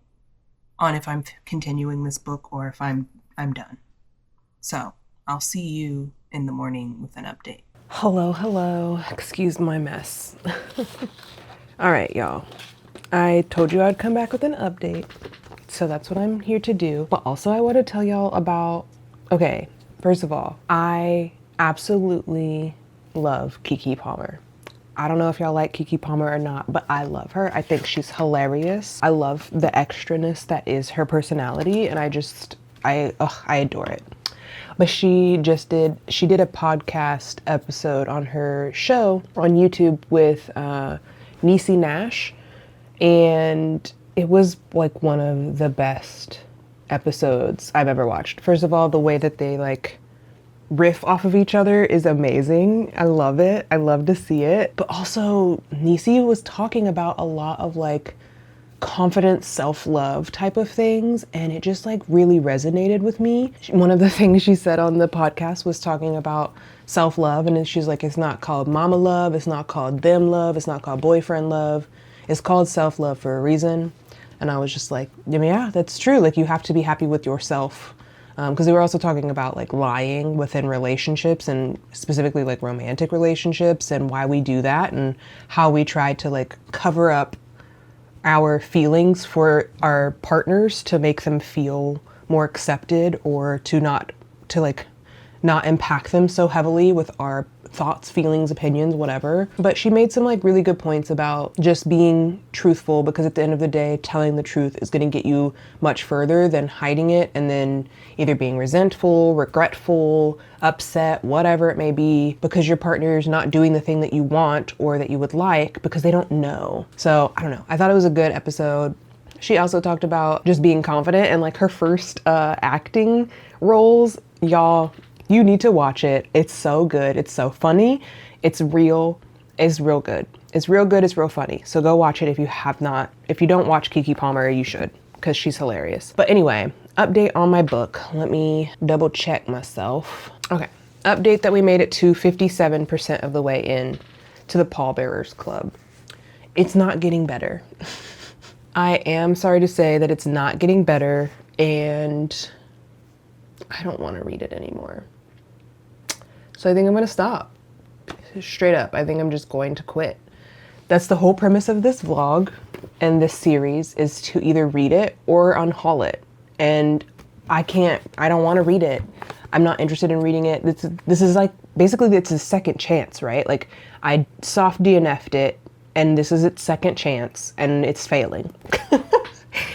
Speaker 1: on if I'm continuing this book or if I'm done. So I'll see you in the morning with an update. Hello. Excuse my mess. All right, y'all. I told you I'd come back with an update, so that's what I'm here to do. But also I want to tell y'all about, okay, first of all, I absolutely love Keke Palmer. I don't know if y'all like Keke Palmer or not, but I love her. I think she's hilarious. I love the extraness that is her personality, and I adore it. But she did a podcast episode on her show on YouTube with Niecy Nash. And it was like one of the best episodes I've ever watched. First of all, the way that they like riff off of each other is amazing. I love it. I love to see it. But also Niecy was talking about a lot of like confidence, self-love type of things, and it just like really resonated with me. One of the things she said on the podcast was talking about self-love, and then she's like, it's not called mama love, it's not called them love, it's not called boyfriend love. It's called self-love for a reason. And I was just like, yeah, that's true. Like, you have to be happy with yourself. Because they were also talking about like lying within relationships, and specifically like romantic relationships, and why we do that, and how we try to like cover up our feelings for our partners to make them feel more accepted, or to not impact them so heavily with our thoughts, feelings, opinions, whatever. But she made some like really good points about just being truthful, because at the end of the day, telling the truth is going to get you much further than hiding it and then either being resentful, regretful, upset, whatever it may be, because your partner is not doing the thing that you want or that you would like because they don't know. So I don't know. I thought it was a good episode. She also talked about just being confident and like her first acting roles. Y'all, you need to watch it. It's so good. It's so funny. It's real. It's real good. It's real good. It's real funny. So go watch it if you have not. If you don't watch Keke Palmer, you should, because she's hilarious. But anyway, update on my book. Let me double check myself. Okay. Update that we made it to 57% of the way in to the Pallbearers Club. It's not getting better. I am sorry to say that it's not getting better, and I don't want to read it anymore. So I think I'm going to stop. Straight up. I think I'm just going to quit. That's the whole premise of this vlog and this series, is to either read it or unhaul it. And I don't want to read it. I'm not interested in reading it. This is like, basically it's a second chance, right? Like, I soft DNF'd it, and this is its second chance, and it's failing.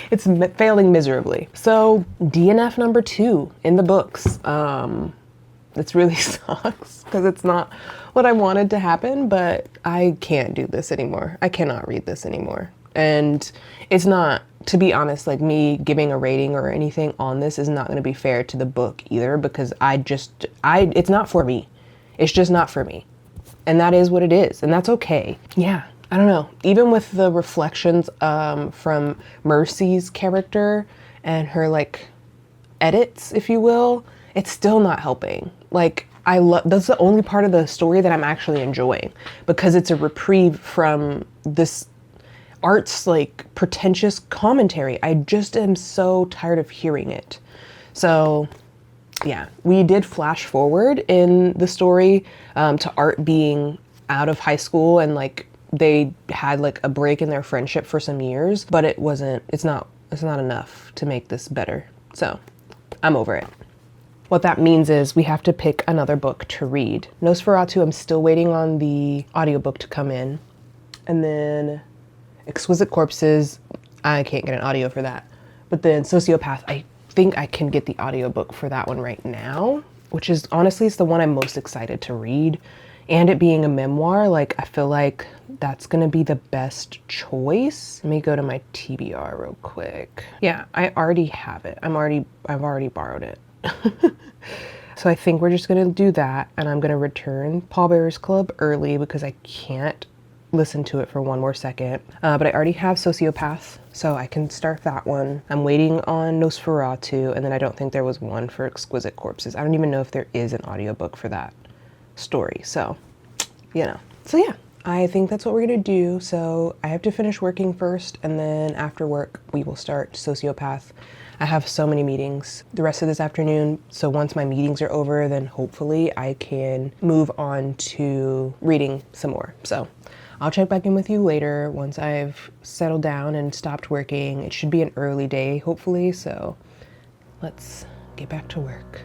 Speaker 1: It's failing miserably. So DNF number 2 in the books. It's really sucks because it's not what I wanted to happen, but I can't do this anymore. I cannot read this anymore. And it's not, to be honest, like me giving a rating or anything on this is not going to be fair to the book either, because it's not for me. It's just not for me. And that is what it is. And that's okay. Yeah. I don't know. Even with the reflections from Mercy's character and her like edits, if you will, it's still not helping. Like, that's the only part of the story that I'm actually enjoying, because it's a reprieve from this art's like pretentious commentary. I just am so tired of hearing it. So yeah, we did flash forward in the story to Art being out of high school, and like they had like a break in their friendship for some years, but it's not enough to make this better. So I'm over it. What that means is we have to pick another book to read. Nosferatu, I'm still waiting on the audiobook to come in. And then Exquisite Corpses, I can't get an audio for that. But then Sociopath, I think I can get the audiobook for that one right now, which is honestly, it's the one I'm most excited to read. And it being a memoir, like I feel like that's gonna be the best choice. Let me go to my TBR real quick. Yeah, I already have it. I've already borrowed it. So I think we're just gonna do that, and I'm gonna return Pallbearers Club early because I can't listen to it for one more second. But I already have Sociopath, so I can start that one. I'm waiting on Nosferatu, and then I don't think there was one for Exquisite Corpses. I don't even know if there is an audiobook for that story, so you know. So yeah, I think that's what we're gonna do. So I have to finish working first, and then after work we will start Sociopath. I have so many meetings the rest of this afternoon, so once my meetings are over, then hopefully I can move on to reading some more. So I'll check back in with you later once I've settled down and stopped working. It should be an early day, hopefully, so let's get back to work.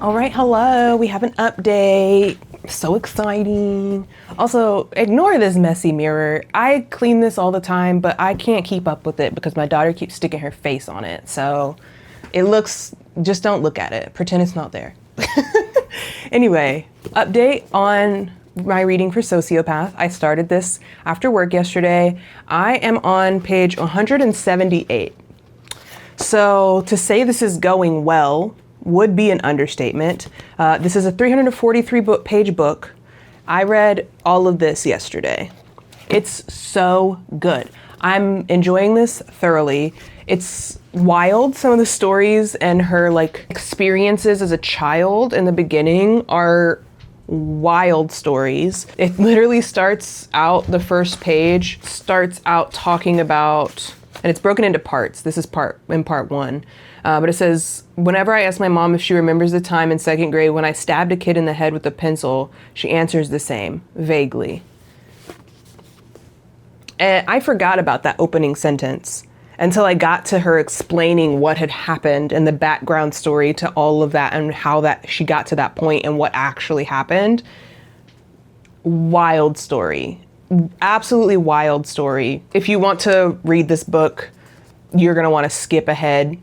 Speaker 1: All right, hello, we have an update. So exciting. Also, ignore this messy mirror. I clean this all the time, but I can't keep up with it because my daughter keeps sticking her face on it. So it looks, just don't look at it. Pretend it's not there. Anyway, update on my reading for Sociopath. I started this after work yesterday. I am on page 178. So to say this is going well would be an understatement. This is a 343-page book. I read all of this yesterday. It's so good. I'm enjoying this thoroughly. It's wild. Some of the stories and her like experiences as a child in the beginning are wild stories. It literally starts out, the first page starts out talking about, and it's broken into parts. This is part one. But it says, whenever I ask my mom if she remembers the time in second grade when I stabbed a kid in the head with a pencil, she answers the same, vaguely. And I forgot about that opening sentence. until I got to her explaining what had happened and the background story to all of that and how that she got to that point and what actually happened. Wild story. Absolutely wild story. If you want to read this book, you're going to want to skip ahead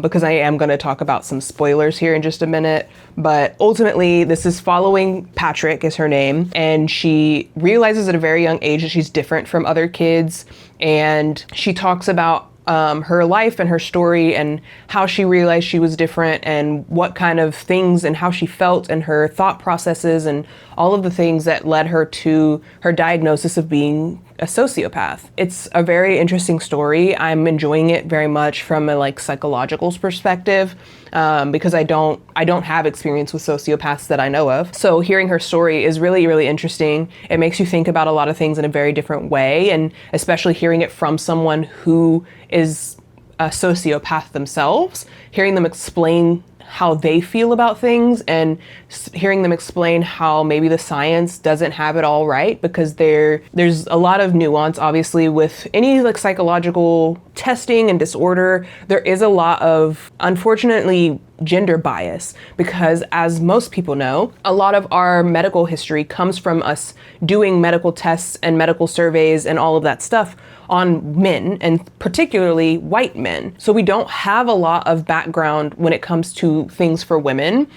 Speaker 1: because I am going to talk about some spoilers here in just a minute. But ultimately, this is following Patric is her name, and she realizes at a very young age that she's different from other kids, and she talks about her life and her story and how she realized she was different and what kind of things and how she felt and her thought processes and all of the things that led her to her diagnosis of being a sociopath. It's a very interesting story. I'm enjoying it very much from a like psychological perspective because I don't have experience with sociopaths that I know of. So hearing her story is really, really interesting. It makes you think about a lot of things in a very different way, and especially hearing it from someone who is a sociopath themselves, hearing them explain how they feel about things and hearing them explain how maybe the science doesn't have it all right, because there's a lot of nuance, obviously, with any like psychological testing and disorder. There is a lot of, unfortunately, gender bias, because as most people know, a lot of our medical history comes from us doing medical tests and medical surveys and all of that stuff on men, and particularly white men. So we don't have a lot of background when it comes to things for women.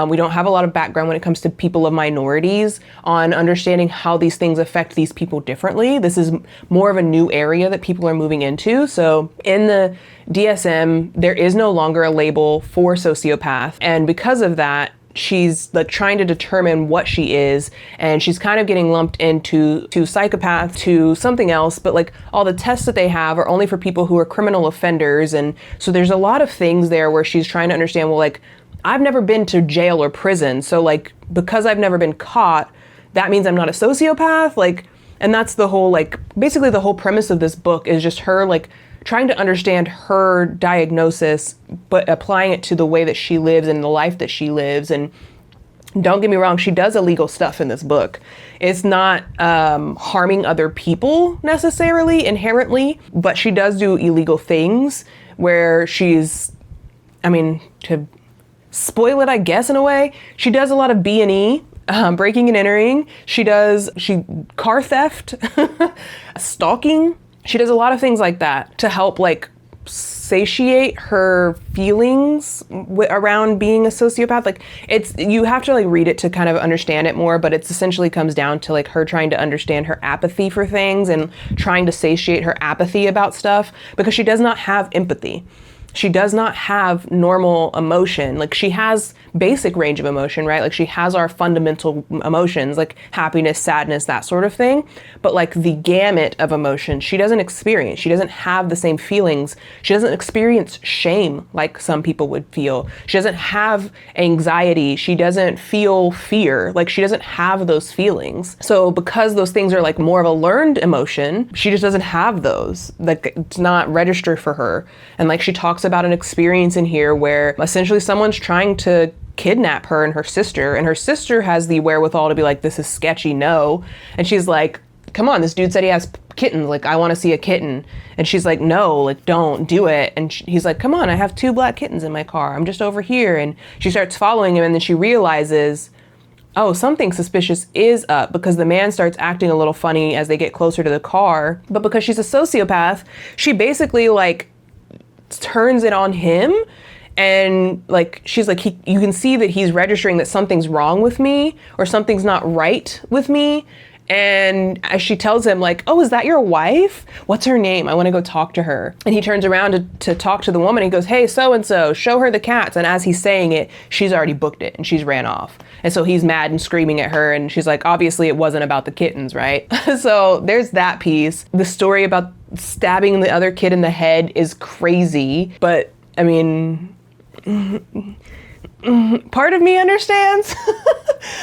Speaker 1: We don't have a lot of background when it comes to people of minorities on understanding how these things affect these people differently. This is more of a new area that people are moving into. So in the DSM, there is no longer a label for sociopath. And because of that, she's like trying to determine what she is, and she's kind of getting lumped into psychopath, to something else, but like all the tests that they have are only for people who are criminal offenders. And so there's a lot of things there where she's trying to understand, well, like, I've never been to jail or prison, so like because I've never been caught, that means I'm not a sociopath. Like, and that's the whole, like, basically the whole premise of this book is just her like trying to understand her diagnosis, but applying it to the way that she lives and the life that she lives. And don't get me wrong, she does illegal stuff in this book. It's not harming other people necessarily, inherently, but she does do illegal things where she's, I mean, to spoil it, I guess, in a way, she does a lot of B&E. Breaking and entering. She car theft, stalking. She does a lot of things like that to help like satiate her feelings around being a sociopath. Like, you have to like read it to kind of understand it more, but it's essentially comes down to like her trying to understand her apathy for things and trying to satiate her apathy about stuff, because she does not have empathy. She does not have normal emotion. Like, she has basic range of emotion, right? Like, she has our fundamental emotions, like happiness, sadness, that sort of thing. But like the gamut of emotion, she doesn't experience. She doesn't have the same feelings. She doesn't experience shame like some people would feel. She doesn't have anxiety. She doesn't feel fear. Like, she doesn't have those feelings. So because those things are like more of a learned emotion, she just doesn't have those. Like, it's not registered for her. And like, she talks about an experience in here where essentially someone's trying to kidnap her and her sister has the wherewithal to be like, this is sketchy, no. And she's like, come on, this dude said he has kittens, like, I want to see a kitten. And she's like, no, like, don't do it. And he's like, come on, I have 2 black kittens in my car, I'm just over here. And she starts following him, and then she realizes, oh, something suspicious is up, because the man starts acting a little funny as they get closer to the car. But because she's a sociopath, she basically like turns it on him, and like, she's like, you can see that he's registering that something's wrong with me, or something's not right with me. And as she tells him like, oh, is that your wife? What's her name? I want to go talk to her. And he turns around to talk to the woman. He goes, hey, so-and-so, show her the cats. And as he's saying it, she's already booked it and she's ran off. And so he's mad and screaming at her. And she's like, obviously it wasn't about the kittens, right? So there's that piece. The story about stabbing the other kid in the head is crazy. But I mean, part of me understands.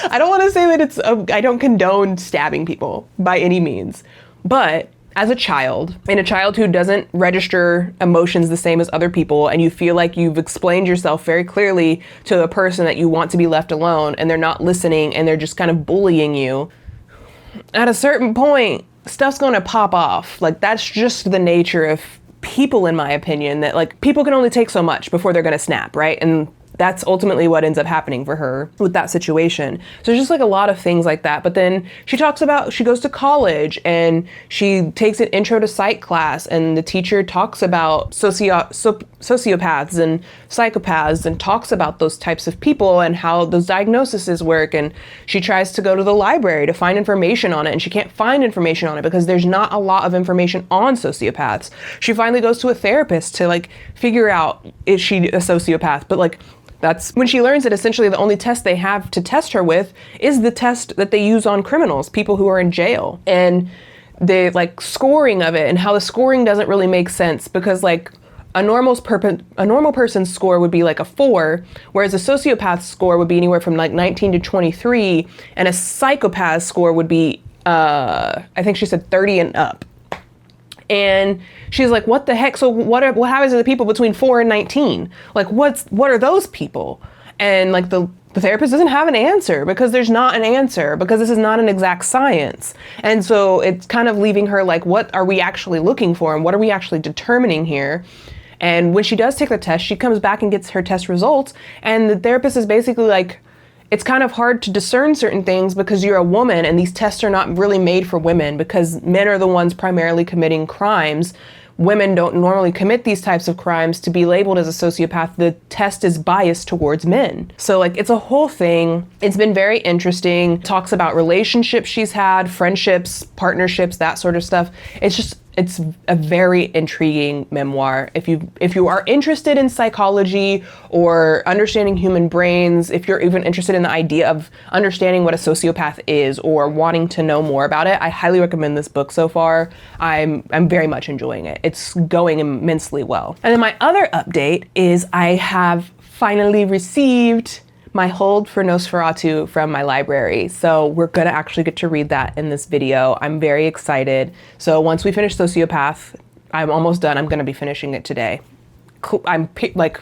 Speaker 1: I don't want to say that I don't condone stabbing people by any means, but as a child, and a child who doesn't register emotions the same as other people, and you feel like you've explained yourself very clearly to a person that you want to be left alone, and they're not listening, and they're just kind of bullying you, at a certain point, stuff's going to pop off. Like, that's just the nature of people, in my opinion, that like people can only take so much before they're gonna snap, right? And that's ultimately what ends up happening for her with that situation. So there's just like a lot of things like that. But then she talks about, she goes to college and she takes an intro to psych class, and the teacher talks about sociopaths and psychopaths and talks about those types of people and how those diagnoses work. And she tries to go to the library to find information on it, and she can't find information on it because there's not a lot of information on sociopaths. She finally goes to a therapist to like figure out, is she a sociopath? But like, that's when she learns that essentially the only test they have to test her with is the test that they use on criminals, people who are in jail. And the like scoring of it, and how the scoring doesn't really make sense, because like a normal person's score would be like a 4, whereas a sociopath's score would be anywhere from like 19 to 23, and a psychopath's score would be, I think she said 30 and up. And she's like, what the heck? So what happens to the people between 4 and 19? Like, what are those people? And like the therapist doesn't have an answer, because there's not an answer, because this is not an exact science. And so it's kind of leaving her like, what are we actually looking for? And what are we actually determining here? And when she does take the test, she comes back and gets her test results. And the therapist is basically like, it's kind of hard to discern certain things because you're a woman, and these tests are not really made for women, because men are the ones primarily committing crimes. Women don't normally commit these types of crimes. To be labeled as a sociopath, the test is biased towards men. So like, it's a whole thing. It's been very interesting. Talks about relationships she's had, friendships, partnerships, that sort of stuff. It's a very intriguing memoir. If you are interested in psychology or understanding human brains, if you're even interested in the idea of understanding what a sociopath is or wanting to know more about it, I highly recommend this book so far. I'm very much enjoying it. It's going immensely well. And then my other update is I have finally received my hold for Nosferatu from my library. So we're gonna actually get to read that in this video. I'm very excited. So once we finish Sociopath, I'm almost done. I'm gonna be finishing it today. I'm like,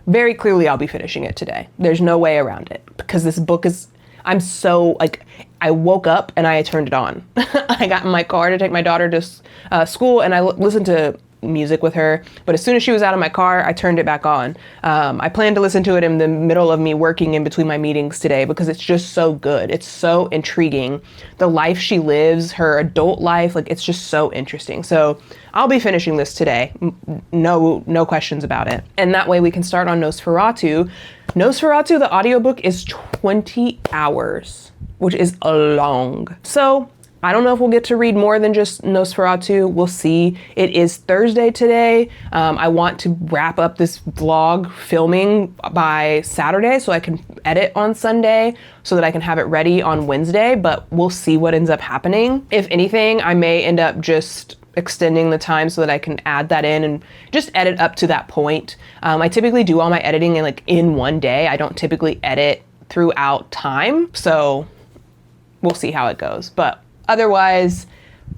Speaker 1: very clearly I'll be finishing it today. There's no way around it, because this book is, I'm so like, I woke up and I turned it on. I got in my car to take my daughter to school, and I listened to music with her, but as soon as she was out of my car, I turned it back on. I plan to listen to it in the middle of me working in between my meetings today, because it's just so good. It's so intriguing. The life she lives, her adult life, like, it's just so interesting. So I'll be finishing this today. No questions about it. And that way we can start on Nosferatu. Nosferatu, the audiobook, is 20 hours, which is long. So I don't know if we'll get to read more than just Nosferatu. We'll see. It is Thursday today. I want to wrap up this vlog filming by Saturday so I can edit on Sunday so that I can have it ready on Wednesday, but we'll see what ends up happening. If anything, I may end up just extending the time so that I can add that in and just edit up to that point. I typically do all my editing in one day. I don't typically edit throughout time, so we'll see how it goes. But otherwise,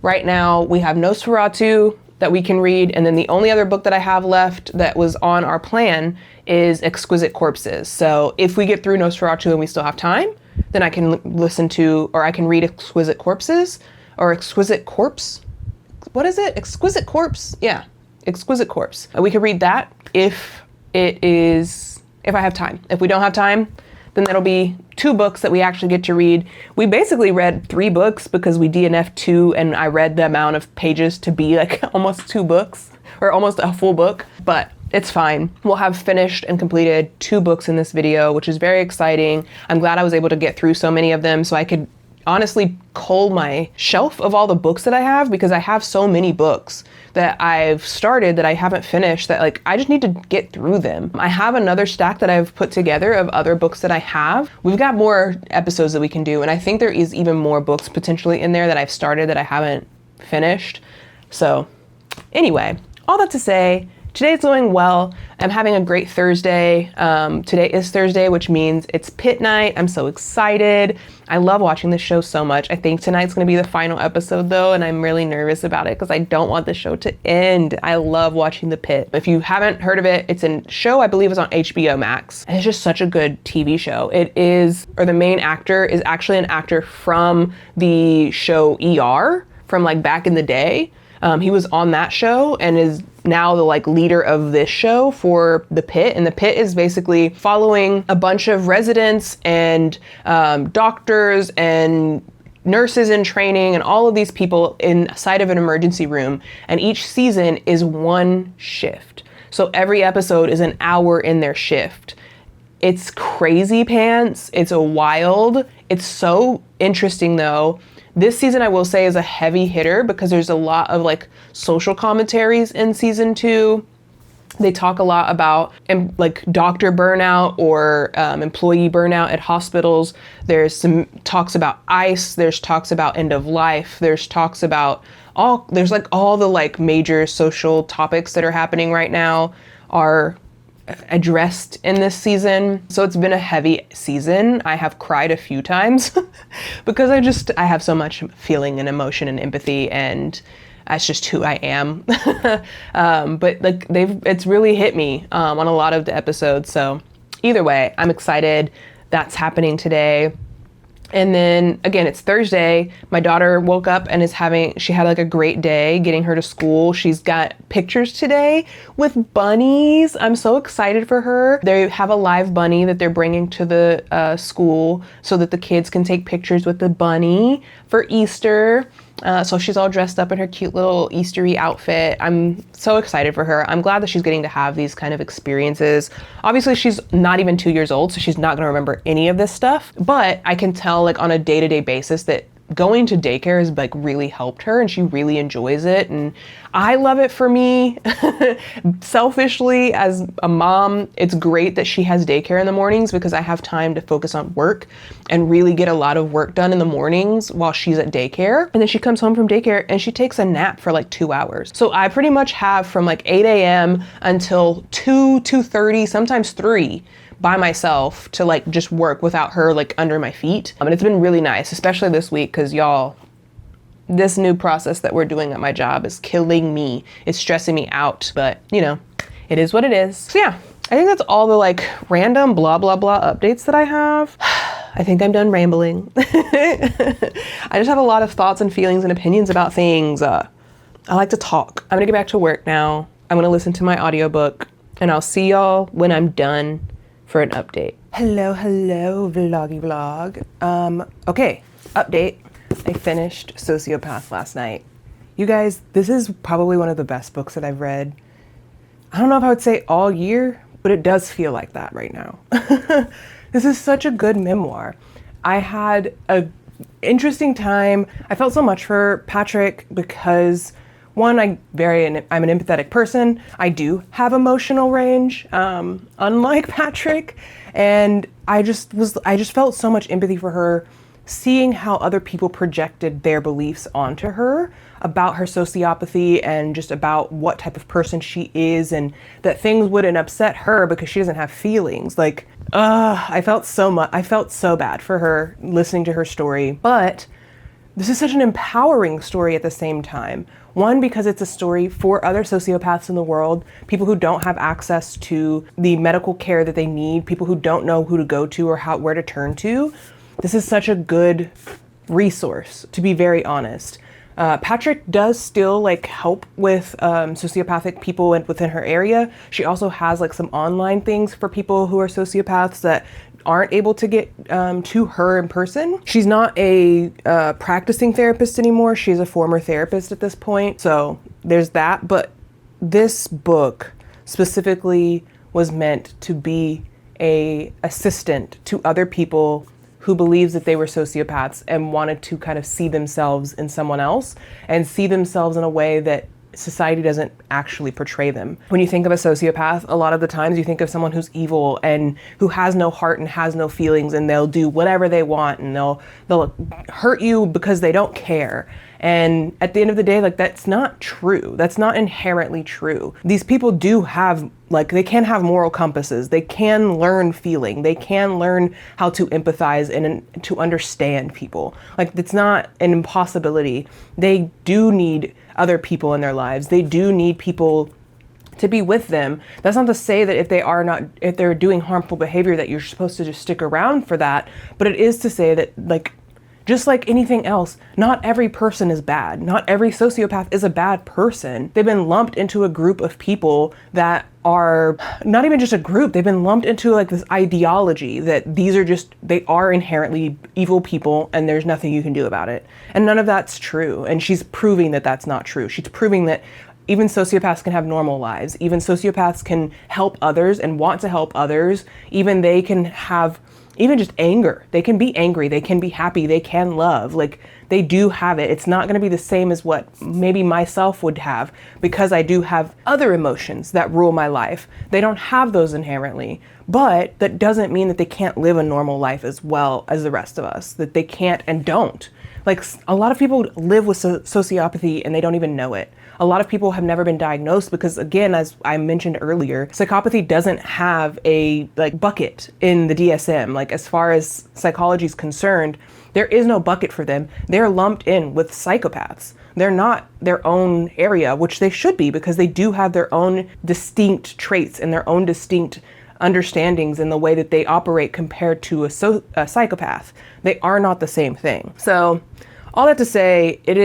Speaker 1: right now we have Nosferatu that we can read, and then the only other book that I have left that was on our plan is Exquisite Corpses. So if we get through Nosferatu and we still have time, then I can listen to, or I can read Exquisite Corpses, or Exquisite Corpse. What is it? Exquisite Corpse? Yeah, Exquisite Corpse. We could read that if I have time. If we don't have time, then that'll be 2 books that we actually get to read. We basically read 3 books because we DNF'd 2, and I read the amount of pages to be like almost 2 books, or almost a full book, but it's fine. We'll have finished and completed 2 books in this video, which is very exciting. I'm glad I was able to get through so many of them so I could honestly cull my shelf of all the books that I have, because I have so many books that I've started that I haven't finished that like I just need to get through them. I have another stack that I've put together of other books that I have. We've got more episodes that we can do, and I think there is even more books potentially in there that I've started that I haven't finished. So anyway, all that to say, today's going well. I'm having a great Thursday. Today is Thursday, which means it's pit night. I'm so excited. I love watching this show so much. I think tonight's gonna be the final episode though, and I'm really nervous about it because I don't want the show to end. I love watching the pit. If you haven't heard of it, it's a show I believe is on HBO Max. And it's just such a good TV show. The main actor is actually an actor from the show ER from like back in the day. He was on that show and is now the like leader of this show for The Pit. And The Pit is basically following a bunch of residents and doctors and nurses in training and all of these people inside of an emergency room. And each season is one shift. So every episode is an hour in their shift. It's crazy pants. It's wild. It's so interesting though. This season, I will say, is a heavy hitter because there's a lot of like social commentaries in season 2. They talk a lot about like doctor burnout or employee burnout at hospitals. There's some talks about ICE. There's talks about end of life. There's talks about all the like major social topics that are happening right now are addressed in this season. So it's been a heavy season. I have cried a few times because I have so much feeling and emotion and empathy, and that's just who I am. But like it's really hit me on a lot of the episodes. So either way, I'm excited. That's happening today. And then again, it's Thursday. My daughter woke up and she had like a great day getting her to school. She's got pictures today with bunnies. I'm so excited for her. They have a live bunny that they're bringing to the school so that the kids can take pictures with the bunny for Easter. So she's all dressed up in her cute little Eastery outfit. I'm so excited for her. I'm glad that she's getting to have these kind of experiences. Obviously, she's not even 2 years old, so she's not going to remember any of this stuff. But I can tell like on a day-to-day basis that going to daycare has like really helped her and she really enjoys it. And I love it for me. Selfishly, as a mom, it's great that she has daycare in the mornings because I have time to focus on work and really get a lot of work done in the mornings while she's at daycare. And then she comes home from daycare and she takes a nap for like 2 hours. So I pretty much have from like 8 a.m. until 2:30, sometimes 3 by myself to like just work without her like under my feet. And it's been really nice, especially this week, because y'all, this new process that we're doing at my job is killing me. It's stressing me out, but you know, it is what it is. So yeah, I think that's all the like random blah, blah, blah updates that I have. I think I'm done rambling. I just have a lot of thoughts and feelings and opinions about things. I like to talk. I'm gonna get back to work now. I'm gonna listen to my audiobook and I'll see y'all when I'm done for an update. Hello, vloggy vlog. Okay, update. I finished Sociopath last night. You guys, this is probably one of the best books that I've read. I don't know if I would say all year, but it does feel like that right now. This is such a good memoir. I had an interesting time. I felt so much for Patric because one, I'm an empathetic person. I do have emotional range, unlike Patric. And I just felt so much empathy for her, seeing how other people projected their beliefs onto her about her sociopathy and just about what type of person she is, and that things wouldn't upset her because she doesn't have feelings. Like, I felt so bad for her listening to her story. But this is such an empowering story at the same time. One, because it's a story for other sociopaths in the world, people who don't have access to the medical care that they need, people who don't know who to go to or where to turn to. This is such a good resource, to be very honest. Patric does still like help with sociopathic people within her area. She also has like some online things for people who are sociopaths that aren't able to get to her in person. She's not a practicing therapist anymore. She's a former therapist at this point. So there's that. But this book specifically was meant to be a assistant to other people who believes that they were sociopaths and wanted to kind of see themselves in someone else and see themselves in a way that society doesn't actually portray them. When you think of a sociopath, a lot of the times you think of someone who's evil and who has no heart and has no feelings, and they'll do whatever they want and they'll hurt you because they don't care. And at the end of the day, like, that's not true. That's not inherently true. These people do have, like, they can have moral compasses. They can learn feeling. They can learn how to empathize and to understand people. Like, it's not an impossibility. They do need other people in their lives. They do need people to be with them. That's not to say that if they're doing harmful behavior that you're supposed to just stick around for that, but it is to say that, like, Just like anything else, not every person is bad. Not every sociopath is a bad person. They've been lumped into a group of people that are not even just a group. They've been lumped into like this ideology that they are inherently evil people and there's nothing you can do about it. And none of that's true. And she's proving that that's not true. She's proving that even sociopaths can have normal lives. Even sociopaths can help others and want to help others. Even they can have even just anger. They can be angry, they can be happy, they can love. Like, they do have it. It's not gonna be the same as what maybe myself would have, because I do have other emotions that rule my life. They don't have those inherently, but that doesn't mean that they can't live a normal life as well as the rest of us, that they can't and don't. Like, a lot of people live with sociopathy and they don't even know it. A lot of people have never been diagnosed because, again, as I mentioned earlier, psychopathy doesn't have a bucket in the DSM. Like, as far as psychology is concerned, there is no bucket for them. They're lumped in with psychopaths. They're not their own area, which they should be, because they do have their own distinct traits and their own distinct understandings in the way that they operate compared to a psychopath. They are not the same thing. So all that to say, it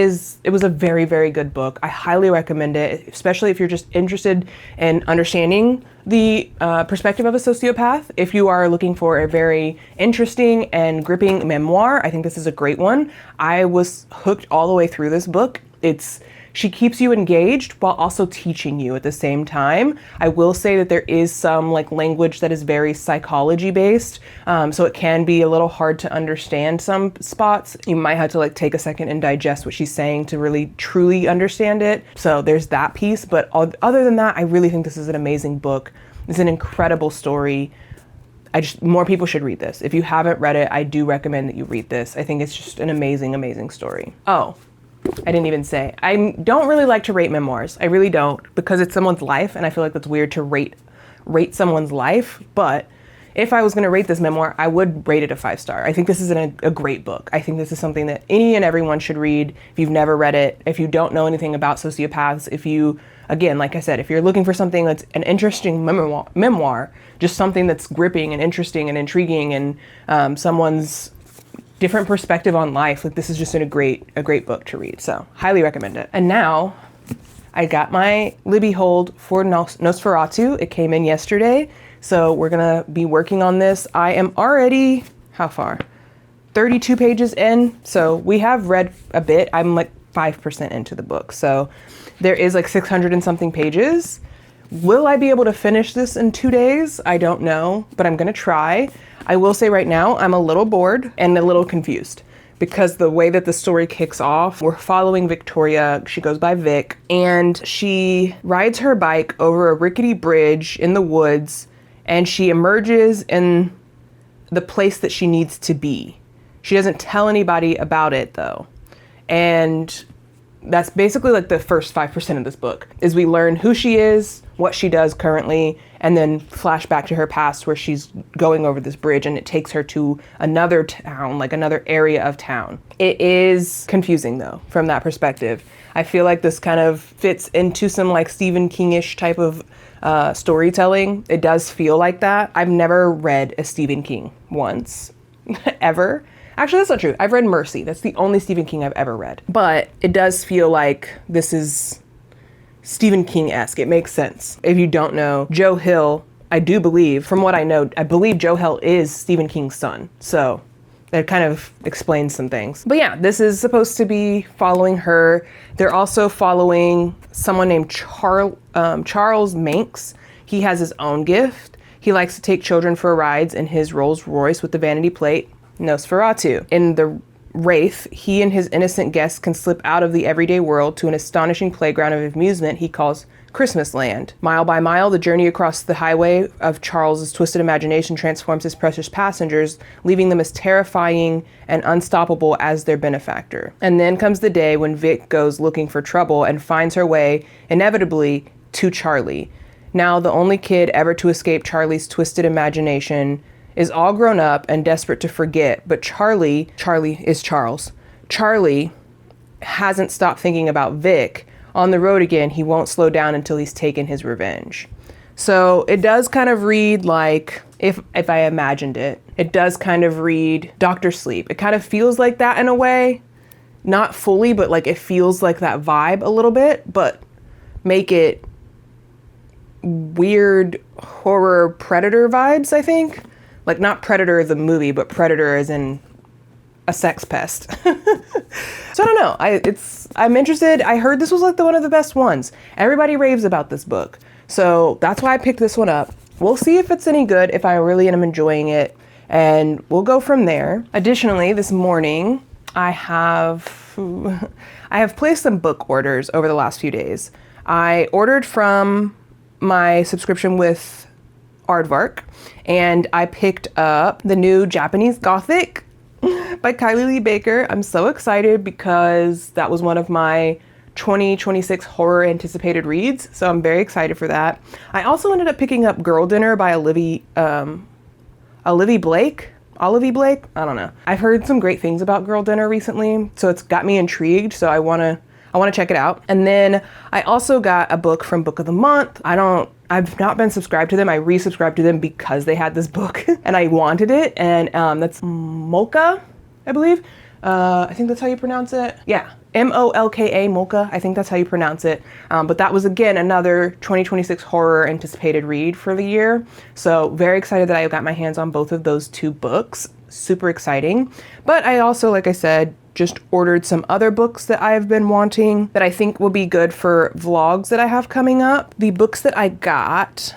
Speaker 1: was a very, very good book. I highly recommend it, especially if you're just interested in understanding the perspective of a sociopath. If you are looking for a very interesting and gripping memoir, I think this is a great one. I was hooked all the way through this book. She keeps you engaged while also teaching you at the same time. I will say that there is some language that is very psychology based. So it can be a little hard to understand some spots. You might have to take a second and digest what she's saying to really truly understand it. So there's that piece. But other than that, I really think this is an amazing book. It's an incredible story. More people should read this. If you haven't read it, I do recommend that you read this. I think it's just an amazing, amazing story. Oh, I didn't even say, I don't really like to rate memoirs. I really don't, because it's someone's life, and I feel like that's weird to rate someone's life. But if I was going to rate this memoir, I would rate it a 5-star. I think this is a great book. I think this is something that any and everyone should read. If you've never read it, if you don't know anything about sociopaths, if you, again, like I said, if you're looking for something that's an interesting memoir, just something that's gripping and interesting and intriguing and someone's different perspective on life, this is just a great book to read. So highly recommend it. And now I got my Libby hold for Nosferatu. It came in yesterday. So we're gonna be working on this. I am already, how far? 32 pages in. So we have read a bit. I'm 5% into the book. So there is 600 and something pages. Will I be able to finish this in 2 days? I don't know, but I'm gonna try. I will say right now, I'm a little bored and a little confused because the way that the story kicks off, we're following Victoria. She goes by Vic, and she rides her bike over a rickety bridge in the woods, and she emerges in the place that she needs to be. She doesn't tell anybody about it though. And that's basically the first 5% of this book, is we learn who she is, what she does currently, and then flash back to her past where she's going over this bridge and it takes her to another town, another area of town. It is confusing though, from that perspective. I feel like this kind of fits into some Stephen King-ish type of storytelling. It does feel like that. I've never read a Stephen King once, ever. Actually, that's not true. I've read Mercy. That's the only Stephen King I've ever read. But it does feel like this is Stephen King-esque. It makes sense. If you don't know, Joe Hill, I do believe, from what I know, I believe Joe Hill is Stephen King's son. So that kind of explains some things. But yeah, this is supposed to be following her. They're also following someone named Charles Manx. He has his own gift. He likes to take children for rides in his Rolls Royce with the vanity plate Nosferatu. In the Wraith, he and his innocent guests can slip out of the everyday world to an astonishing playground of amusement he calls Christmas Land. Mile by mile, the journey across the highway of Charles's twisted imagination transforms his precious passengers, leaving them as terrifying and unstoppable as their benefactor. And then comes the day when Vic goes looking for trouble and finds her way, inevitably, to Charlie. Now the only kid ever to escape Charlie's twisted imagination is all grown up and desperate to forget, but Charlie is Charles. Charlie hasn't stopped thinking about Vic. On the road again, he won't slow down until he's taken his revenge. So it does kind of read like, if I imagined it, it does kind of read Dr. Sleep. It kind of feels like that in a way. Not fully, but like it feels like that vibe a little bit, but make it weird horror Predator vibes, I think. Like not Predator the movie, but Predator as in a sex pest. So I don't know. I'm interested. I heard this was like one of the best ones. Everybody raves about this book. So that's why I picked this one up. We'll see if it's any good, if I really am enjoying it, and we'll go from there. Additionally, this morning I have placed some book orders over the last few days. I ordered from my subscription with Aardvark, and I picked up the new Japanese Gothic by Kylie Lee Baker. I'm so excited because that was one of my 2026 horror anticipated reads, so I'm very excited for that. I also ended up picking up Girl Dinner by Olivia Blake. I don't know. I've heard some great things about Girl Dinner recently, so it's got me intrigued, so I want to check it out. And then I also got a book from Book of the Month. I've not been subscribed to them. I resubscribed to them because they had this book and I wanted it. And that's Molka, I believe. I think that's how you pronounce it. Yeah, Molka, Molka. I think that's how you pronounce it. But that was, again, another 2026 horror anticipated read for the year. So very excited that I got my hands on both of those two books. Super exciting. But I also, like I said, just ordered some other books that I've been wanting that I think will be good for vlogs that I have coming up. The books that I got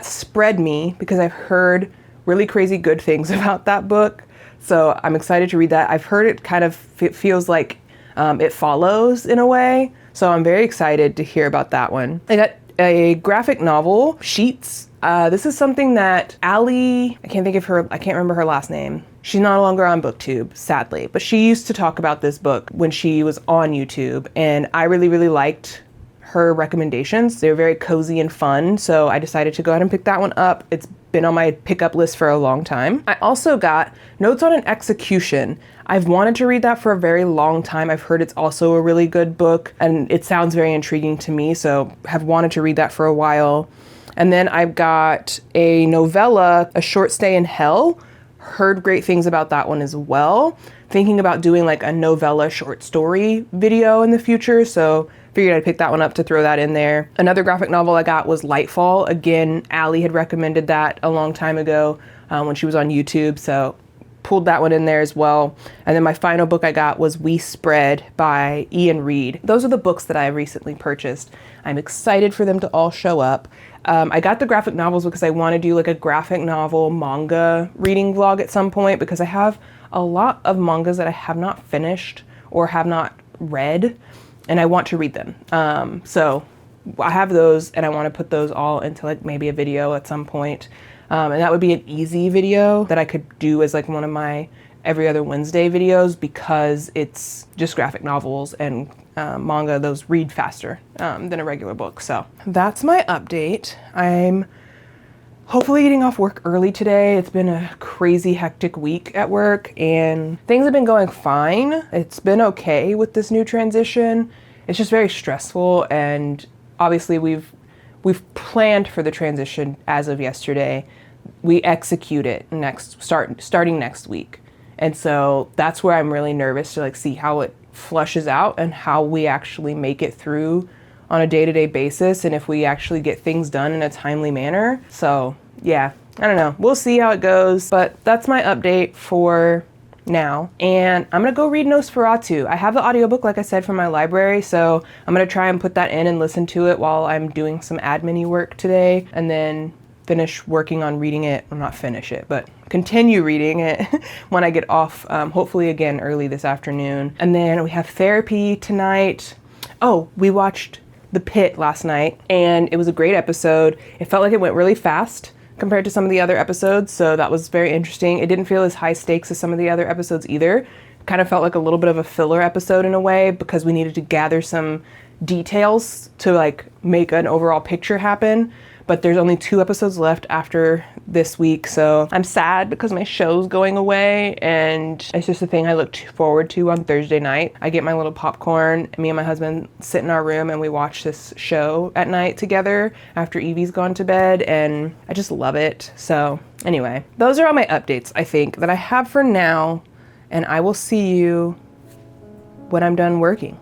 Speaker 1: Spread Me because I've heard really crazy good things about that book. So I'm excited to read that. I've heard it kind of feels like it follows in a way. So I'm very excited to hear about that one. I got a graphic novel, Sheets. This is something that Allie, I can't remember her last name. She's no longer on BookTube, sadly, but she used to talk about this book when she was on YouTube, and I really, really liked her recommendations. They were very cozy and fun, so I decided to go ahead and pick that one up. It's been on my pickup list for a long time. I also got Notes on an Execution. I've wanted to read that for a very long time. I've heard it's also a really good book, and it sounds very intriguing to me, so have wanted to read that for a while. And then I've got a novella, A Short Stay in Hell. Heard great things about that one as well. Thinking about doing like a novella short story video in the future, so figured I'd pick that one up to throw that in there. Another graphic novel I got was Lightfall. Again, Allie had recommended that a long time ago when she was on YouTube, so pulled that one in there as well. And then my final book I got was We Spread by Unread. Those are the books that I recently purchased. I'm excited for them to all show up. I got the graphic novels because I want to do like a graphic novel manga reading vlog at some point, because I have a lot of mangas that I have not finished or have not read, and I want to read them. So I have those and I want to put those all into like maybe a video at some point. And that would be an easy video that I could do as like one of my every other Wednesday videos, because it's just graphic novels and manga. Those read faster than a regular book. So that's my update. I'm hopefully getting off work early today. It's been a crazy hectic week at work and things have been going fine. It's been okay with this new transition. It's just very stressful, and obviously we've planned for the transition as of yesterday. We execute it starting next week. And so that's where I'm really nervous to like see how it flushes out and how we actually make it through on a day-to-day basis, and if we actually get things done in a timely manner. So yeah, I don't know. We'll see how it goes, but that's my update for now. And I'm gonna go read Nosferatu. I have the audiobook, like I said, from my library, so I'm gonna try and put that in and listen to it while I'm doing some admin-y work today, and then finish working on reading it. Well, not finish it, but continue reading it when I get off, hopefully again early this afternoon. And then we have therapy tonight. Oh, we watched The Pit last night, and it was a great episode. It felt like it went really fast compared to some of the other episodes, so that was very interesting. It didn't feel as high stakes as some of the other episodes either. Kind of felt like a little bit of a filler episode in a way, because we needed to gather some details to like make an overall picture happen. but there's only 2 episodes left after this week, so I'm sad because my show's going away, and it's just a thing I look forward to on Thursday night. I get my little popcorn, me and my husband sit in our room and we watch this show at night together after Evie's gone to bed, and I just love it. So anyway, those are all my updates, I think, that I have for now, and I will see you when I'm done working.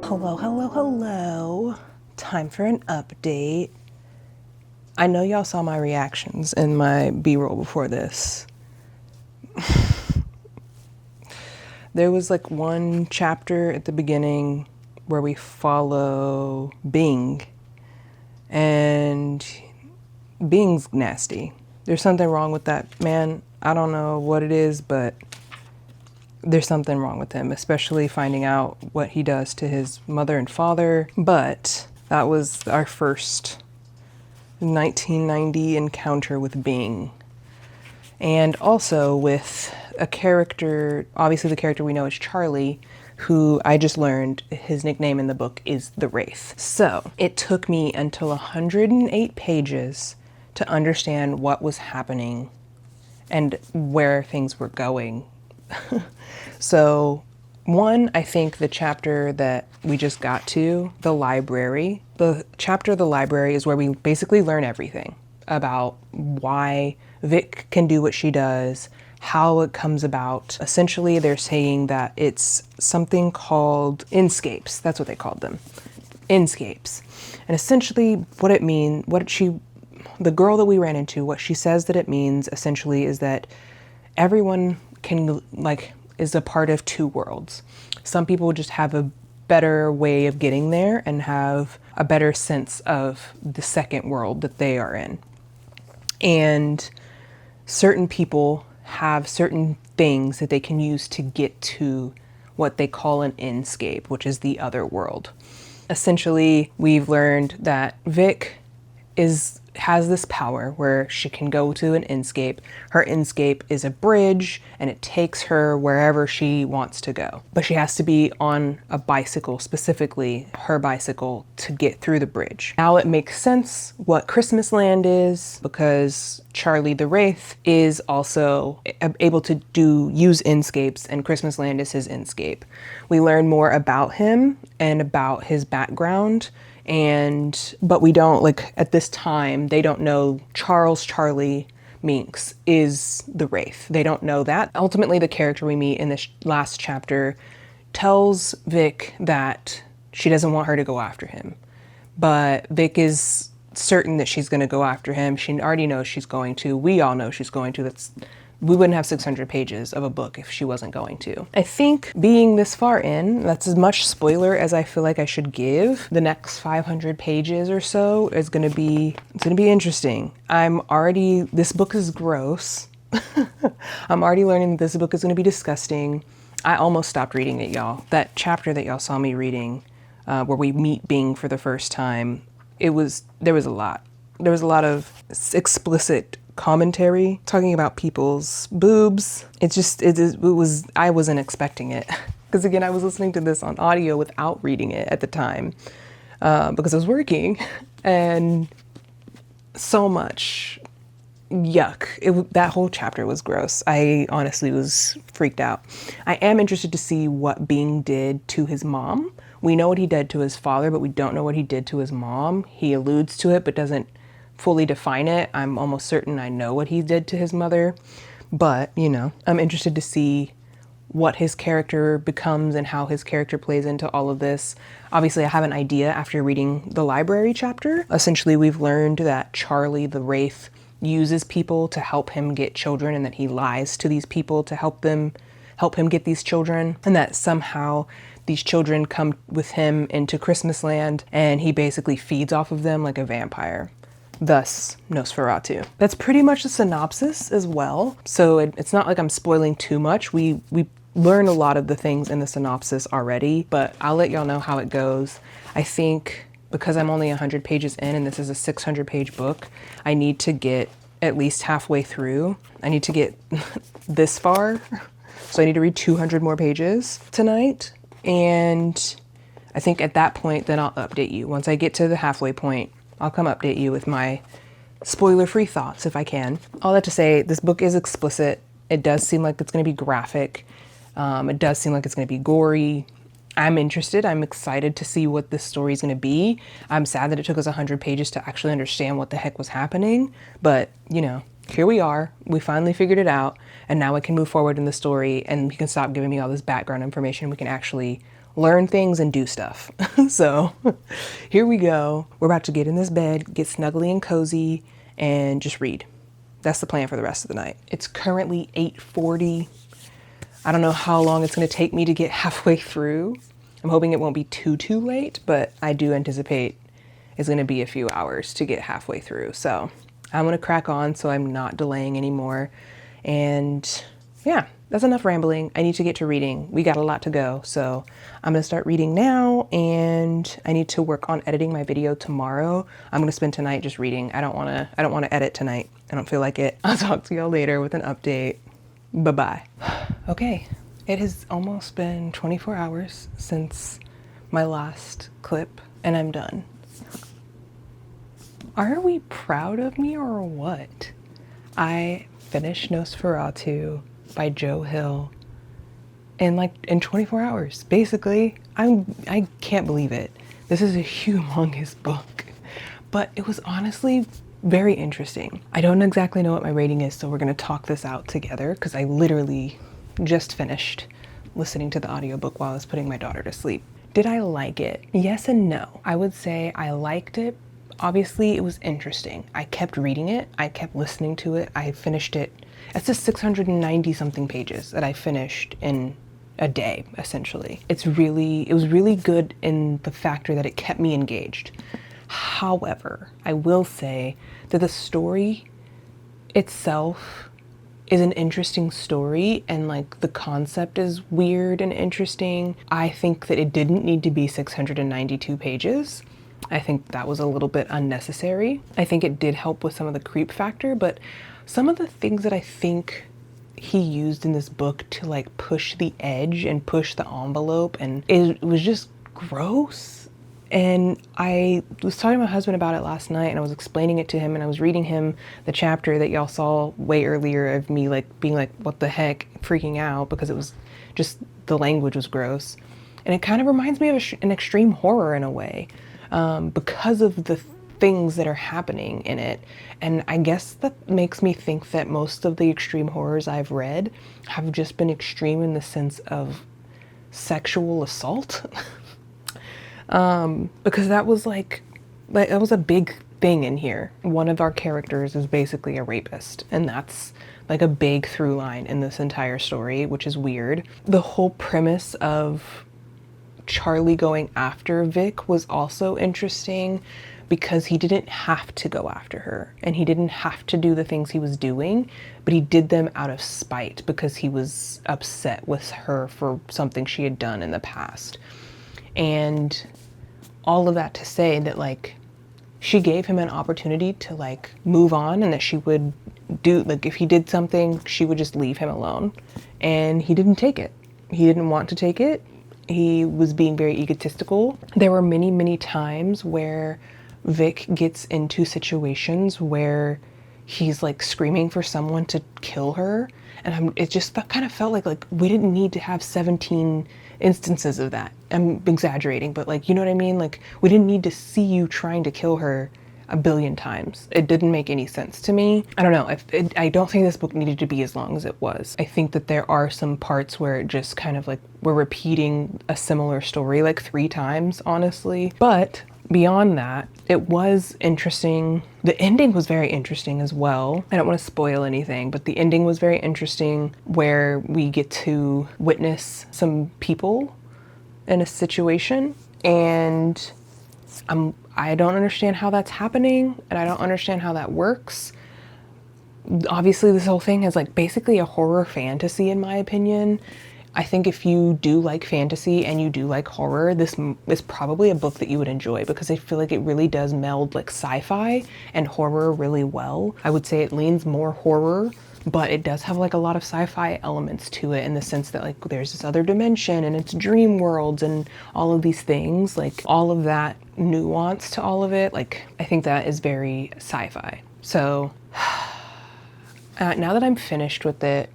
Speaker 1: Hello, hello, hello. Time for an update. I know y'all saw my reactions in my B-roll before this. There was like one chapter at the beginning where we follow Bing, and Bing's nasty. There's something wrong with that man. I don't know what it is, but there's something wrong with him, especially finding out what he does to his mother and father. But that was our first 1990 encounter with Bing. And also with a character, obviously the character we know is Charlie, who I just learned his nickname in the book is the Wraith. So it took me until 108 pages to understand what was happening and where things were going. So one, I think the chapter that we just got to, the library, the chapter of the library is where we basically learn everything about why Vic can do what she does, how it comes about. Essentially, they're saying that it's something called inscapes. That's what they called them, inscapes. And essentially what it means, the girl that we ran into, what she says that it means essentially is that everyone can, is a part of two worlds. Some people just have a better way of getting there and have a better sense of the second world that they are in. And certain people have certain things that they can use to get to what they call an inscape, which is the other world. Essentially, we've learned that Vic is has this power where she can go to an inscape. Her inscape is a bridge and it takes her wherever she wants to go. But she has to be on a bicycle, specifically her bicycle, to get through the bridge. Now it makes sense what Christmas Land is, because Charlie the Wraith is also able to use inscapes, and Christmas Land is his inscape. We learn more about him and about his background, but we don't, like, at this time, they don't know Charlie Minx is the Wraith. They don't know that. Ultimately, the character we meet in this last chapter tells Vic that she doesn't want her to go after him. But Vic is certain that she's going to go after him. She already knows she's going to. We all know she's going to. We wouldn't have 600 pages of a book if she wasn't going to. I think being this far in, that's as much spoiler as I feel like I should give. The next 500 pages or so is gonna be, it's gonna be interesting. This book is gross. I'm already learning that this book is gonna be disgusting. I almost stopped reading it, y'all. That chapter that y'all saw me reading, where we meet Bing for the first time, there was a lot. There was a lot of explicit commentary talking about people's boobs. I wasn't expecting it. Because again, I was listening to this on audio without reading it at the time, because I was working, and so much yuck. That whole chapter was gross. I honestly was freaked out. I am interested to see what Bing did to his mom. We know what he did to his father, but we don't know what he did to his mom. He alludes to it, but doesn't fully define it. I'm almost certain I know what he did to his mother, but I'm interested to see what his character becomes and how his character plays into all of this. Obviously, I have an idea after reading the library chapter. Essentially, we've learned that Charlie the Wraith uses people to help him get children, and that he lies to these people to help him get these children, and that somehow these children come with him into Christmas Land, and he basically feeds off of them like a vampire. Thus, Nosferatu. That's pretty much the synopsis as well. So it's not like I'm spoiling too much. We learn a lot of the things in the synopsis already, but I'll let y'all know how it goes. I think because I'm only 100 pages in and this is a 600 page book, I need to get at least halfway through. I need to get this far. So I need to read 200 more pages tonight. And I think at that point, then I'll update you. Once I get to the halfway point, I'll come update you with my spoiler-free thoughts if I can. All that to say, this book is explicit. It does seem like it's going to be graphic. It does seem like it's going to be gory. I'm interested. I'm excited to see what this story is going to be. I'm sad that it took us 100 pages to actually understand what the heck was happening. But, here we are. We finally figured it out. And now I can move forward in the story, and you can stop giving me all this background information. We can actually learn things and do stuff. So here we go. We're about to get in this bed, get snuggly and cozy, and just read. That's the plan for the rest of the night. It's currently 8:40. I don't know how long it's going to take me to get halfway through. I'm hoping it won't be too late, but I do anticipate it's going to be a few hours to get halfway through. So I'm going to crack on so I'm not delaying anymore. And yeah, that's enough rambling. I need to get to reading. We got a lot to go. So I'm going to start reading now, and I need to work on editing my video tomorrow. I'm going to spend tonight just reading. I don't want to edit tonight. I don't feel like it. I'll talk to y'all later with an update. Bye-bye. Okay. It has almost been 24 hours since my last clip, and I'm done. Are we proud of me or what? I finished Nosferatu by Joe Hill in 24 hours. Basically, I can't believe it. This is a humongous book, but it was honestly very interesting. I don't exactly know what my rating is, so we're gonna talk this out together because I literally just finished listening to the audiobook while I was putting my daughter to sleep. Did I like it? Yes and no. I would say I liked it. Obviously, it was interesting. I kept reading it. I kept listening to it. I finished it. It's just 690 something pages that I finished in a day, essentially. It was really good in the factor that it kept me engaged. However, I will say that the story itself is an interesting story, and the concept is weird and interesting. I think that it didn't need to be 692 pages. I think that was a little bit unnecessary. I think it did help with some of the creep factor, but some of the things that I think he used in this book to like push the edge and push the envelope, and it was just gross. And I was talking to my husband about it last night, and I was explaining it to him, and I was reading him the chapter that y'all saw way earlier of me like being like, what the heck, freaking out because it was just, the language was gross. And it kind of reminds me of an extreme horror in a way, because of the things that are happening in it. And I guess that makes me think that most of the extreme horrors I've read have just been extreme in the sense of sexual assault. Because that was like that was a big thing in here. One of our characters is basically a rapist, and that's like a big through line in this entire story, which is weird. The whole premise of Charlie going after Vic was also interesting because he didn't have to go after her, and he didn't have to do the things he was doing, but he did them out of spite because he was upset with her for something she had done in the past. And all of that to say that like she gave him an opportunity to like move on, and that she would do, like if he did something, she would just leave him alone. And he didn't take it. He didn't want to take it. He was being very egotistical. There were many, many times where Vic gets into situations where he's like screaming for someone to kill her. And it just kind of felt like we didn't need to have 17 instances of that. I'm exaggerating, but like, you know what I mean? Like we didn't need to see you trying to kill her a billion times. It didn't make any sense to me. I don't know. I don't think this book needed to be as long as it was. I think that there are some parts where it just kind of like we're repeating a similar story like 3 times, honestly. But beyond that, it was interesting. The ending was very interesting as well. I don't want to spoil anything, but the ending was very interesting where we get to witness some people in a situation, and I don't understand how that's happening, and I don't understand how that works. Obviously, this whole thing is like basically a horror fantasy in my opinion. I think if you do like fantasy and you do like horror, this is probably a book that you would enjoy because I feel like it really does meld like sci-fi and horror really well. I would say it leans more horror, but it does have like a lot of sci-fi elements to it in the sense that like there's this other dimension and it's dream worlds and all of these things, like all of that nuance to all of it. Like I think that is very sci-fi. So now that I'm finished with it,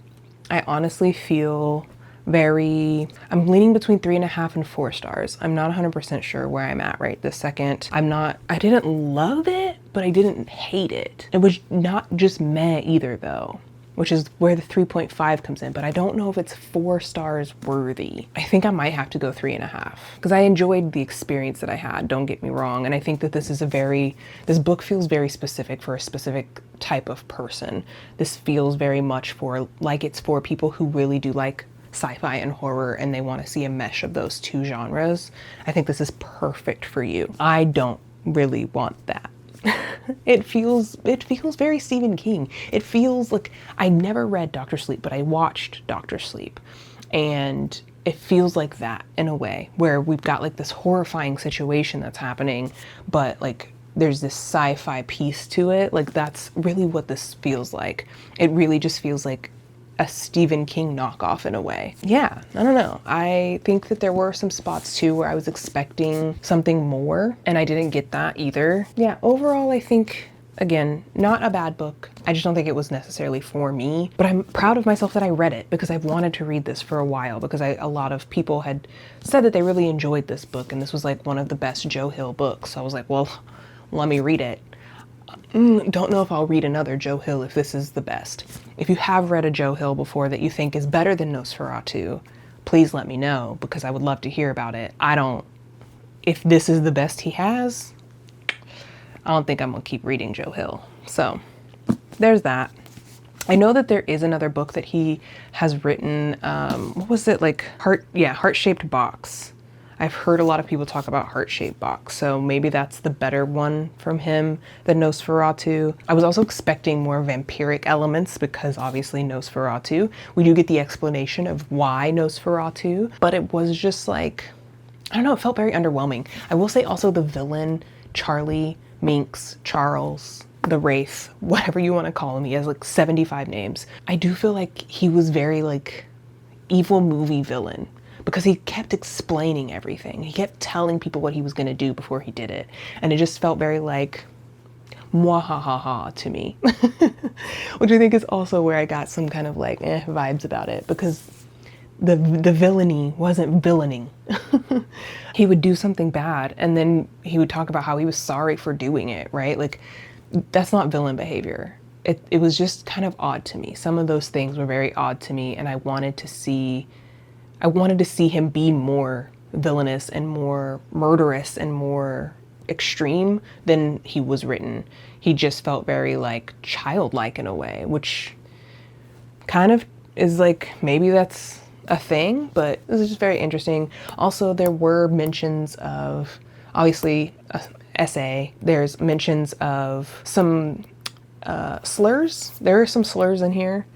Speaker 1: I honestly feel I'm leaning between 3.5 and 4 stars. I'm not 100% sure where I'm at right this second. I didn't love it, but I didn't hate it. It was not just meh either though, which is where the 3.5 comes in, but I don't know if it's 4 stars worthy. I think I might have to go 3.5 because I enjoyed the experience that I had, don't get me wrong. And I think that this book feels very specific for a specific type of person. This feels very much it's for people who really do like sci-fi and horror and they want to see a mesh of those 2 genres. I think this is perfect for you. I don't really want that. It feels very Stephen King. It feels like I never read Dr. Sleep, but I watched Dr. Sleep, and it feels like that in a way where we've got like this horrifying situation that's happening, but like there's this sci-fi piece to it. Like that's really what this feels like. It really just feels like a Stephen King knockoff in a way. Yeah, I don't know. I think that there were some spots too where I was expecting something more and I didn't get that either. Yeah, overall I think, again, not a bad book. I just don't think it was necessarily for me, but I'm proud of myself that I read it because I've wanted to read this for a while because a lot of people had said that they really enjoyed this book and this was like one of the best Joe Hill books. So I was like, well, let me read it. Don't know if I'll read another Joe Hill if this is the best. If you have read a Joe Hill before that you think is better than Nosferatu, please let me know because I would love to hear about it. If this is the best he has, I don't think I'm gonna keep reading Joe Hill. So there's that. I know that there is another book that he has written, what was it, like Heart-Shaped Box. I've heard a lot of people talk about Heart-Shaped Box, so maybe that's the better one from him than Nosferatu. I was also expecting more vampiric elements because obviously Nosferatu. We do get the explanation of why Nosferatu, but it was just like, I don't know, it felt very underwhelming. I will say also the villain Charlie, Minx, Charles, the Wraith, whatever you want to call him. He has like 75 names. I do feel like he was very like evil movie villain, because he kept explaining everything. He kept telling people what he was going to do before he did it. And it just felt very like mwahaha to me, which I think is also where I got some kind of like vibes about it, because the villainy wasn't villaining. He would do something bad and then he would talk about how he was sorry for doing it, right? Like, that's not villain behavior. It was just kind of odd to me. Some of those things were very odd to me, and I wanted to see him be more villainous and more murderous and more extreme than he was written. He just felt very like childlike in a way, which kind of is like, maybe that's a thing, but this is just very interesting. Also, there were mentions of, obviously, essay. There's mentions of some slurs. There are some slurs in here.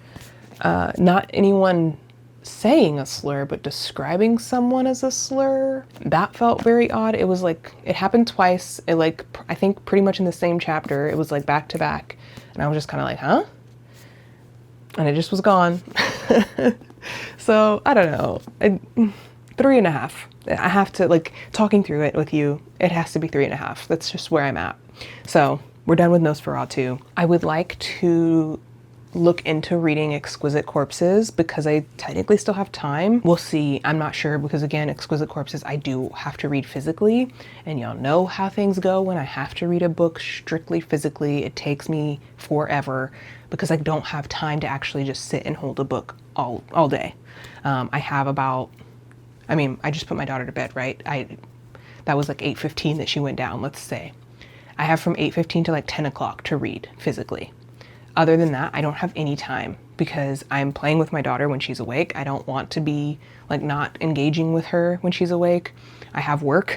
Speaker 1: Not anyone saying a slur, but describing someone as a slur. That felt very odd. It was like, it happened twice. It like, I think pretty much in the same chapter. It was like back to back. And I was just kind of like, huh? And it just was gone. So I don't know. 3.5. I have to, like, talking through it with you, it has to be 3.5. That's just where I'm at. So we're done with Nosferatu. I would like to look into reading Exquisite Corpses because I technically still have time. We'll see. I'm not sure, because again, Exquisite Corpses I do have to read physically, and y'all know how things go when I have to read a book strictly physically. It takes me forever because I don't have time to actually just sit and hold a book all day. I have about, I mean, I just put my daughter to bed, right? That was like 8:15 that she went down, let's say. I have from 8:15 to like 10 o'clock to read physically. Other than that, I don't have any time because I'm playing with my daughter when she's awake. I don't want to be like not engaging with her when she's awake. I have work.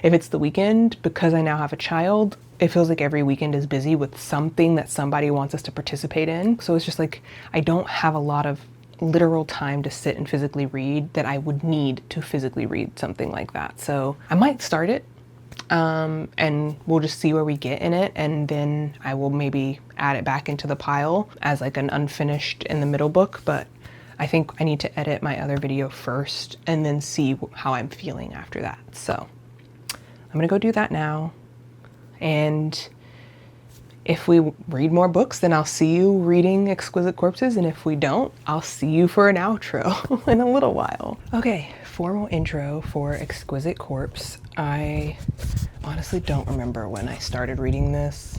Speaker 1: If it's the weekend, because I now have a child, it feels like every weekend is busy with something that somebody wants us to participate in. So it's just like, I don't have a lot of literal time to sit and physically read that I would need to physically read something like that. So I might start it. And we'll just see where we get in it, and then I will maybe add it back into the pile as like an unfinished in the middle book. But I think I need to edit my other video first and then see how I'm feeling after that. So I'm gonna go do that now, and if we read more books, then I'll see you reading Exquisite Corpses, and if we don't, I'll see you for an outro in a little while. Okay, formal intro for Exquisite Corpse. I honestly don't remember when I started reading this.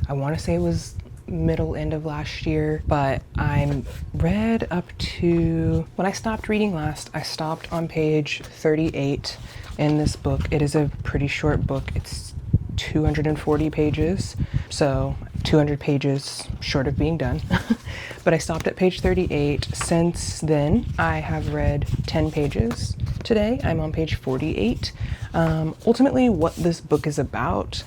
Speaker 1: I want to say it was end of last year, but I'm read up to, when I stopped reading last, I stopped on page 38 in this book. It is a pretty short book. It's 240 pages, so 200 pages short of being done. But I stopped at page 38. Since then, I have read 10 pages. Today, I'm on page 48. Ultimately, what this book is about,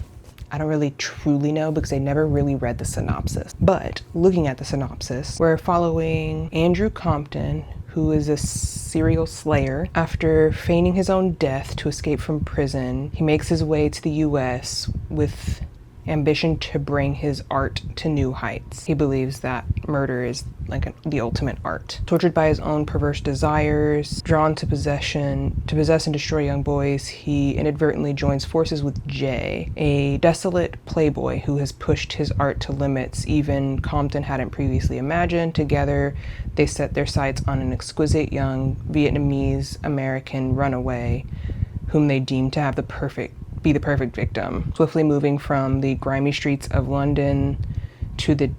Speaker 1: I don't really truly know because I never really read the synopsis. But looking at the synopsis, we're following Andrew Compton, who is a serial slayer. After feigning his own death to escape from prison, he makes his way to the US with ambition to bring his art to new heights. He believes that murder is like the ultimate art. Tortured by his own perverse desires, drawn to possess and destroy young boys, he inadvertently joins forces with Jay, a desolate playboy who has pushed his art to limits even Compton hadn't previously imagined. Together, they set their sights on an exquisite young Vietnamese American runaway whom they deem to have be the perfect victim, swiftly moving from the grimy streets of London to the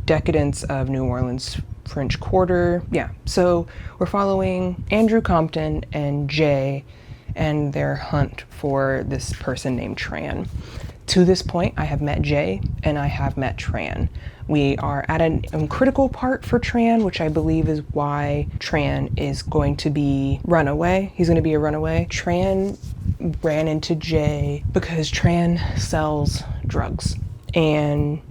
Speaker 1: decadence of New Orleans French Quarter. Yeah, so we're following Andrew Compton and Jay and their hunt for this person named Tran. To this point, I have met Jay and I have met Tran. We are at a critical part for Tran, which I believe is why Tran is going to be runaway. He's going to be a runaway. Tran ran into Jay because Tran sells drugs, and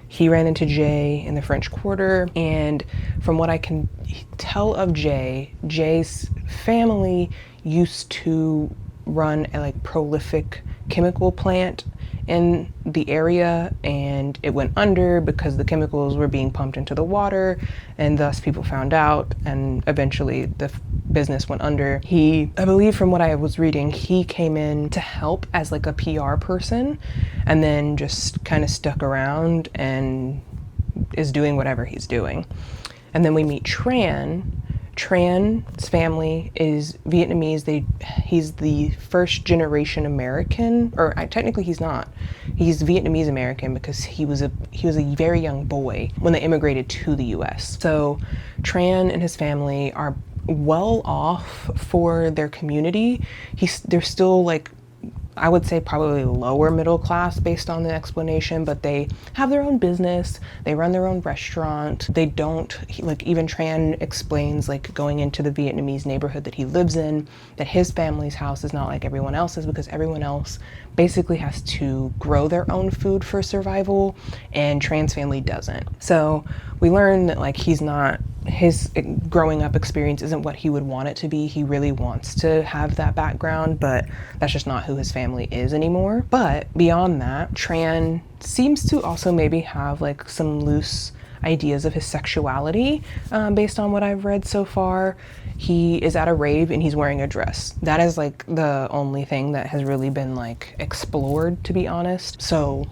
Speaker 1: he ran into Jay in the French Quarter. And from what I can tell of Jay's family used to run a like prolific chemical plant in the area, and it went under because the chemicals were being pumped into the water, and thus people found out, and eventually the business went under. I believe from what I was reading, he came in to help as like a PR person, and then just kind of stuck around and is doing whatever he's doing. And then we meet Tran. Tran's family is Vietnamese. He's the first generation American, or technically he's not. He's Vietnamese American because he was a very young boy when they immigrated to the US. So Tran and his family are well off for their community. They're still like, I would say probably lower middle class based on the explanation, but they have their own business, they run their own restaurant, they don't, like even Tran explains like going into the Vietnamese neighborhood that he lives in, that his family's house is not like everyone else's because everyone else basically has to grow their own food for survival, and Tran's family doesn't. So we learn that like his growing up experience isn't what he would want it to be. He really wants to have that background, but that's just not who his family is anymore. But beyond that, Tran seems to also maybe have like some loose ideas of his sexuality based on what I've read so far. He is at a rave and he's wearing a dress. That is like the only thing that has really been like explored, to be honest. So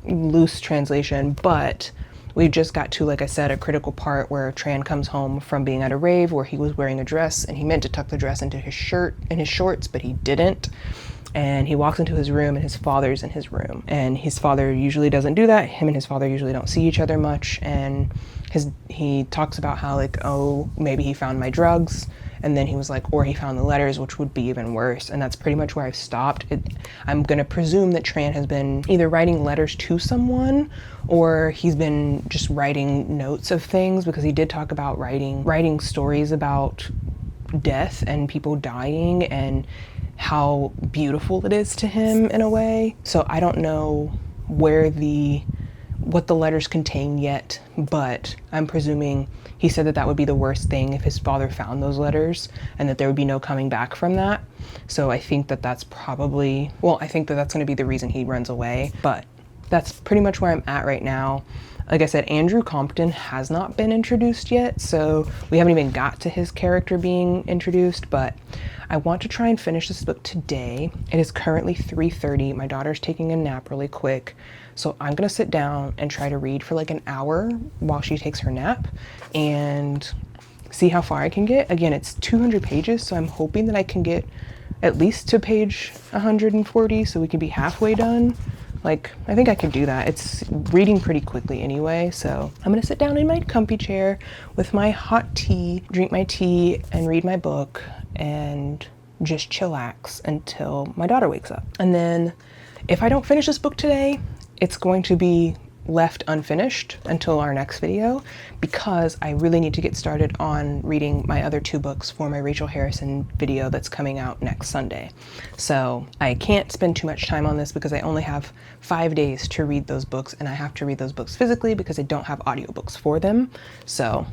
Speaker 1: loose translation, but we just got to, like I said, a critical part where Tran comes home from being at a rave where he was wearing a dress, and he meant to tuck the dress into his shirt and his shorts, but he didn't. And he walks into his room, and his father's in his room. And his father usually doesn't do that. Him and his father usually don't see each other much. And he talks about how like, oh, maybe he found my drugs. And then he was like, or he found the letters, which would be even worse. And that's pretty much where I've stopped. I'm gonna presume that Tran has been either writing letters to someone, or he's been just writing notes of things, because he did talk about writing stories about death and people dying and how beautiful it is to him in a way. So I don't know what the letters contain yet, but I'm presuming he said that would be the worst thing if his father found those letters, and that there would be no coming back from that. So I think that's probably, I think that's going to be the reason he runs away. But that's pretty much where I'm at right now. Like I said, Andrew Compton has not been introduced yet, so we haven't even got to his character being introduced, but I want to try and finish this book today. It is currently 3:30. My daughter's taking a nap really quick, so I'm gonna sit down and try to read for like an hour while she takes her nap and see how far I can get. Again, it's 200 pages, so I'm hoping that I can get at least to page 140 so we can be halfway done. Like, I think I can do that. It's reading pretty quickly anyway, so I'm gonna sit down in my comfy chair with my hot tea, drink my tea, and read my book, and just chillax until my daughter wakes up. And then if I don't finish this book today, it's going to be left unfinished until our next video, because I really need to get started on reading my other 2 books for my Rachel Harrison video that's coming out next Sunday. So I can't spend too much time on this because I only have 5 days to read those books, and I have to read those books physically because I don't have audiobooks for them. So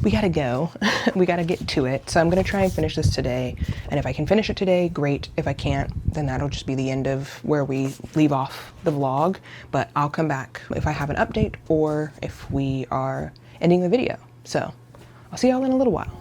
Speaker 1: we gotta go. We gotta get to it. So I'm gonna try and finish this today. And if I can finish it today, great. If I can't, then that'll just be the end of where we leave off the vlog. But I'll come back if I have an update or if we are ending the video. So I'll see y'all in a little while.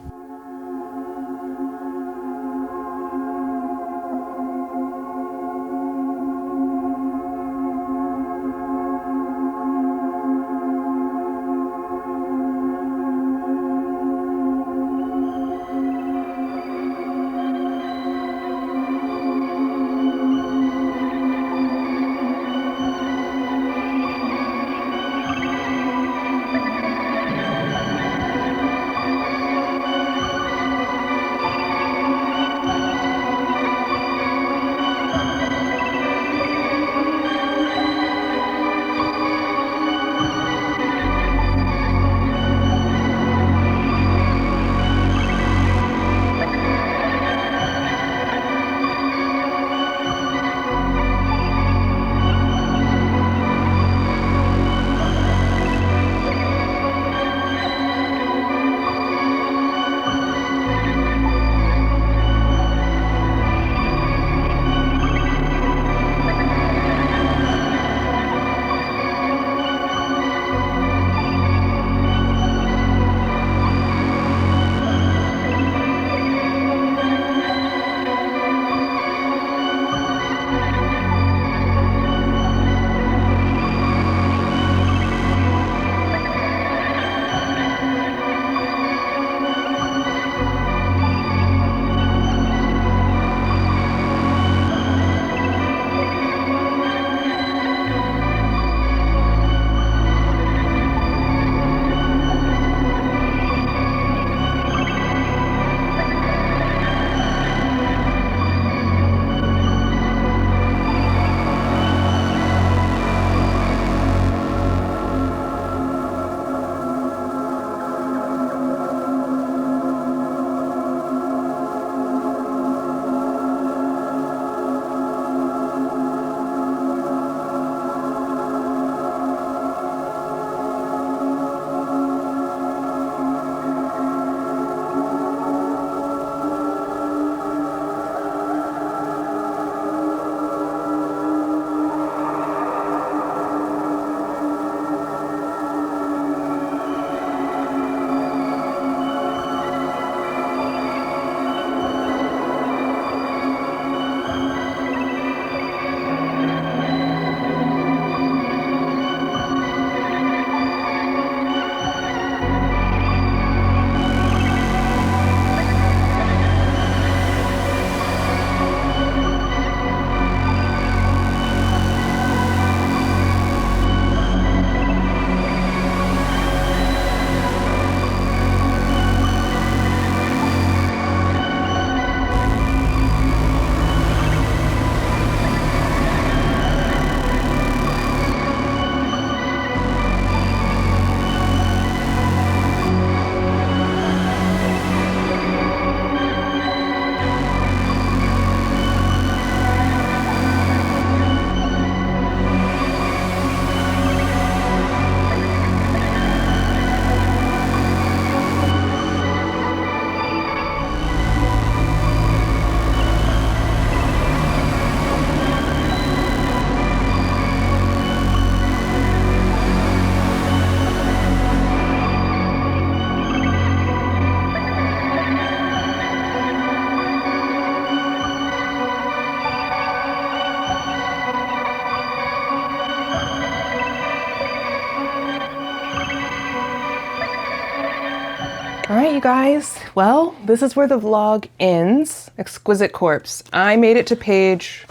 Speaker 1: All right, you guys. Well, this is where the vlog ends. Exquisite Corpse. I made it to page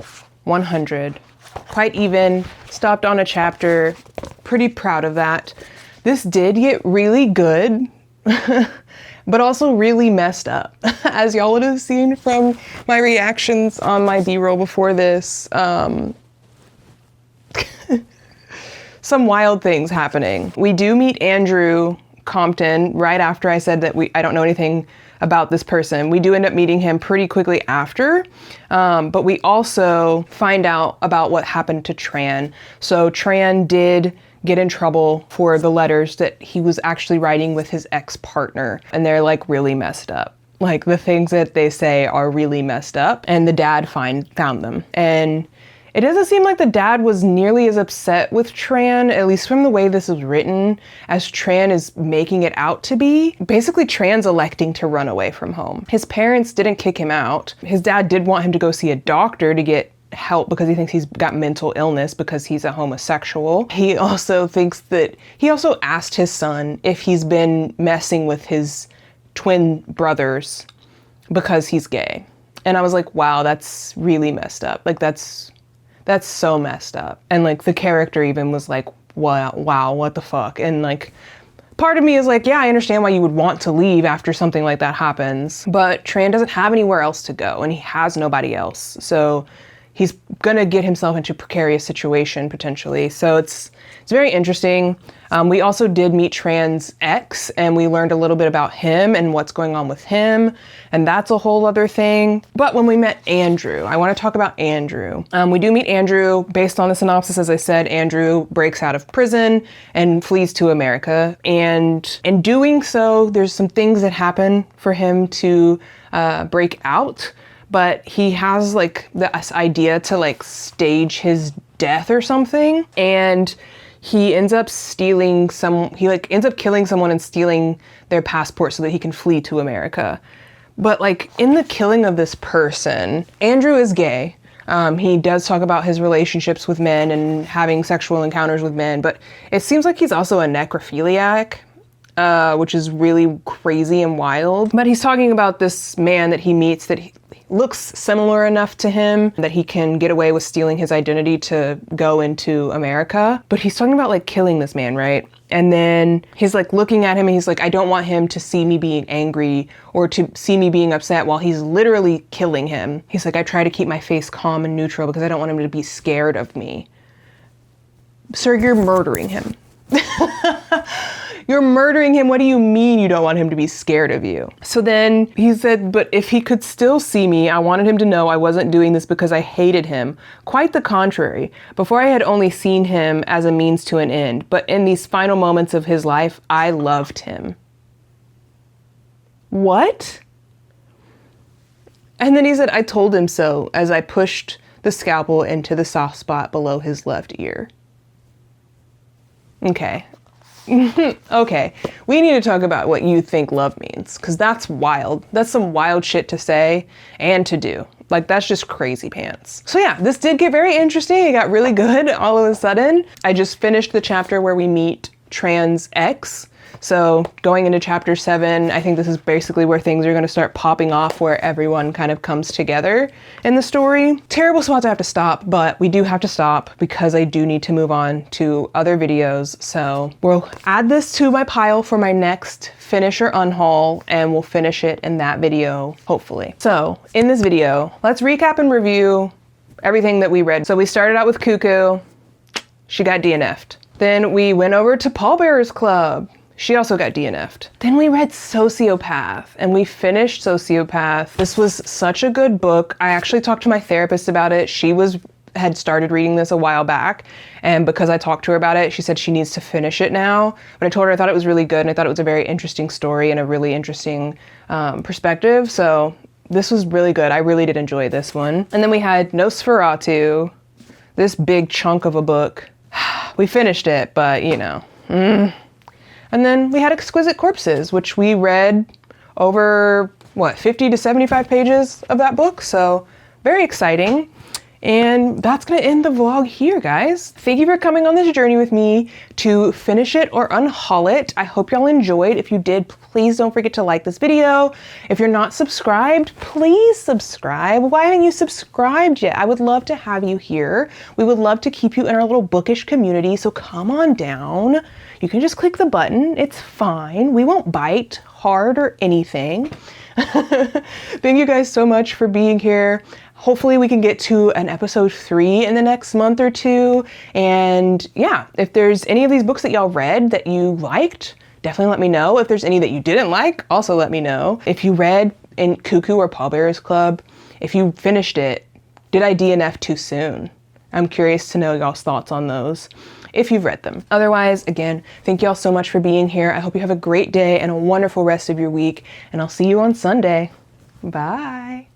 Speaker 1: 100. Quite even. Stopped on a chapter. Pretty proud of that. This did get really good, but also really messed up. As y'all would have seen from my reactions on my B-roll before this. Some wild things happening. We do meet Andrew Compton right after I said that I don't know anything about this person. We do end up meeting him pretty quickly after, but we also find out about what happened to Tran. So Tran did get in trouble for the letters that he was actually writing with his ex-partner, and they're like really messed up. Like the things that they say are really messed up, and the dad found them. And it doesn't seem like the dad was nearly as upset with Tran, at least from the way this is written, as Tran is making it out to be. Basically, Tran's electing to run away from home. His parents didn't kick him out. His dad did want him to go see a doctor to get help because he thinks he's got mental illness because he's a homosexual. He also asked his son if he's been messing with his twin brothers because he's gay. And I was like, wow, that's really messed up. Like that's so messed up. And like the character even was like, wow, what the fuck? And like part of me is like, yeah, I understand why you would want to leave after something like that happens, but Tran doesn't have anywhere else to go and he has nobody else. So he's gonna get himself into a precarious situation potentially. So it's very interesting. We also did meet Tran's ex and we learned a little bit about him and what's going on with him. And that's a whole other thing. But when we met Andrew, I wanna talk about Andrew. We do meet Andrew. Based on the synopsis, as I said, Andrew breaks out of prison and flees to America. And in doing so, there's some things that happen for him to break out. But he has like this idea to like stage his death or something. And he ends up killing someone and stealing their passport so that he can flee to America. But like in the killing of this person, Andrew is gay. He does talk about his relationships with men and having sexual encounters with men, but it seems like he's also a necrophiliac. Which is really crazy and wild. But he's talking about this man that he meets that he looks similar enough to him that he can get away with stealing his identity to go into America. But he's talking about like killing this man, right? And then he's like looking at him and he's like, I don't want him to see me being angry or to see me being upset while he's literally killing him. He's like, I try to keep my face calm and neutral because I don't want him to be scared of me. Sir, you're murdering him. You're murdering him. What do you mean you don't want him to be scared of you? So then he said, but if he could still see me, I wanted him to know I wasn't doing this because I hated him. Quite the contrary. Before I had only seen him as a means to an end, but in these final moments of his life, I loved him. What? And then he said, I told him so as I pushed the scalpel into the soft spot below his left ear. Okay. Okay, we need to talk about what you think love means, because that's wild. That's some wild shit to say and to do. Like, that's just crazy pants. So yeah, this did get very interesting. It got really good all of a sudden. I just finished the chapter where we meet Tran's ex. So going into chapter 7, I think this is basically where things are going to start popping off, where everyone kind of comes together in the story. Terrible spot to have to stop, but we do have to stop because I do need to move on to other videos. So we'll add this to my pile for my next finish or unhaul, and we'll finish it in that video, hopefully. So in this video, let's recap and review everything that we read. So we started out with Cuckoo. She got DNF'd. Then we went over to Pallbearers Club. She also got DNF'd. Then we read Sociopath and we finished Sociopath. This was such a good book. I actually talked to my therapist about it. She had started reading this a while back, and because I talked to her about it, she said she needs to finish it now. But I told her I thought it was really good and I thought it was a very interesting story and a really interesting perspective. So this was really good. I really did enjoy this one. And then we had Nosferatu, this big chunk of a book. We finished it, but you know. And then we had Exquisite Corpses, which we read over, 50 to 75 pages of that book. So very exciting. And that's gonna end the vlog here, guys. Thank you for coming on this journey with me to finish it or unhaul it. I hope y'all enjoyed. If you did, please don't forget to like this video. If you're not subscribed, please subscribe. Why haven't you subscribed yet? I would love to have you here. We would love to keep you in our little bookish community, so come on down. You can just click the button, it's fine. We won't bite hard or anything. Thank you guys so much for being here. Hopefully we can get to an episode 3 in the next month or 2. And yeah, if there's any of these books that y'all read that you liked, definitely let me know. If there's any that you didn't like, also let me know. If you read in Cuckoo or Pallbearers Club, if you finished it, did I DNF too soon? I'm curious to know y'all's thoughts on those, if you've read them. Otherwise, again, thank y'all so much for being here. I hope you have a great day and a wonderful rest of your week, and I'll see you on Sunday. Bye.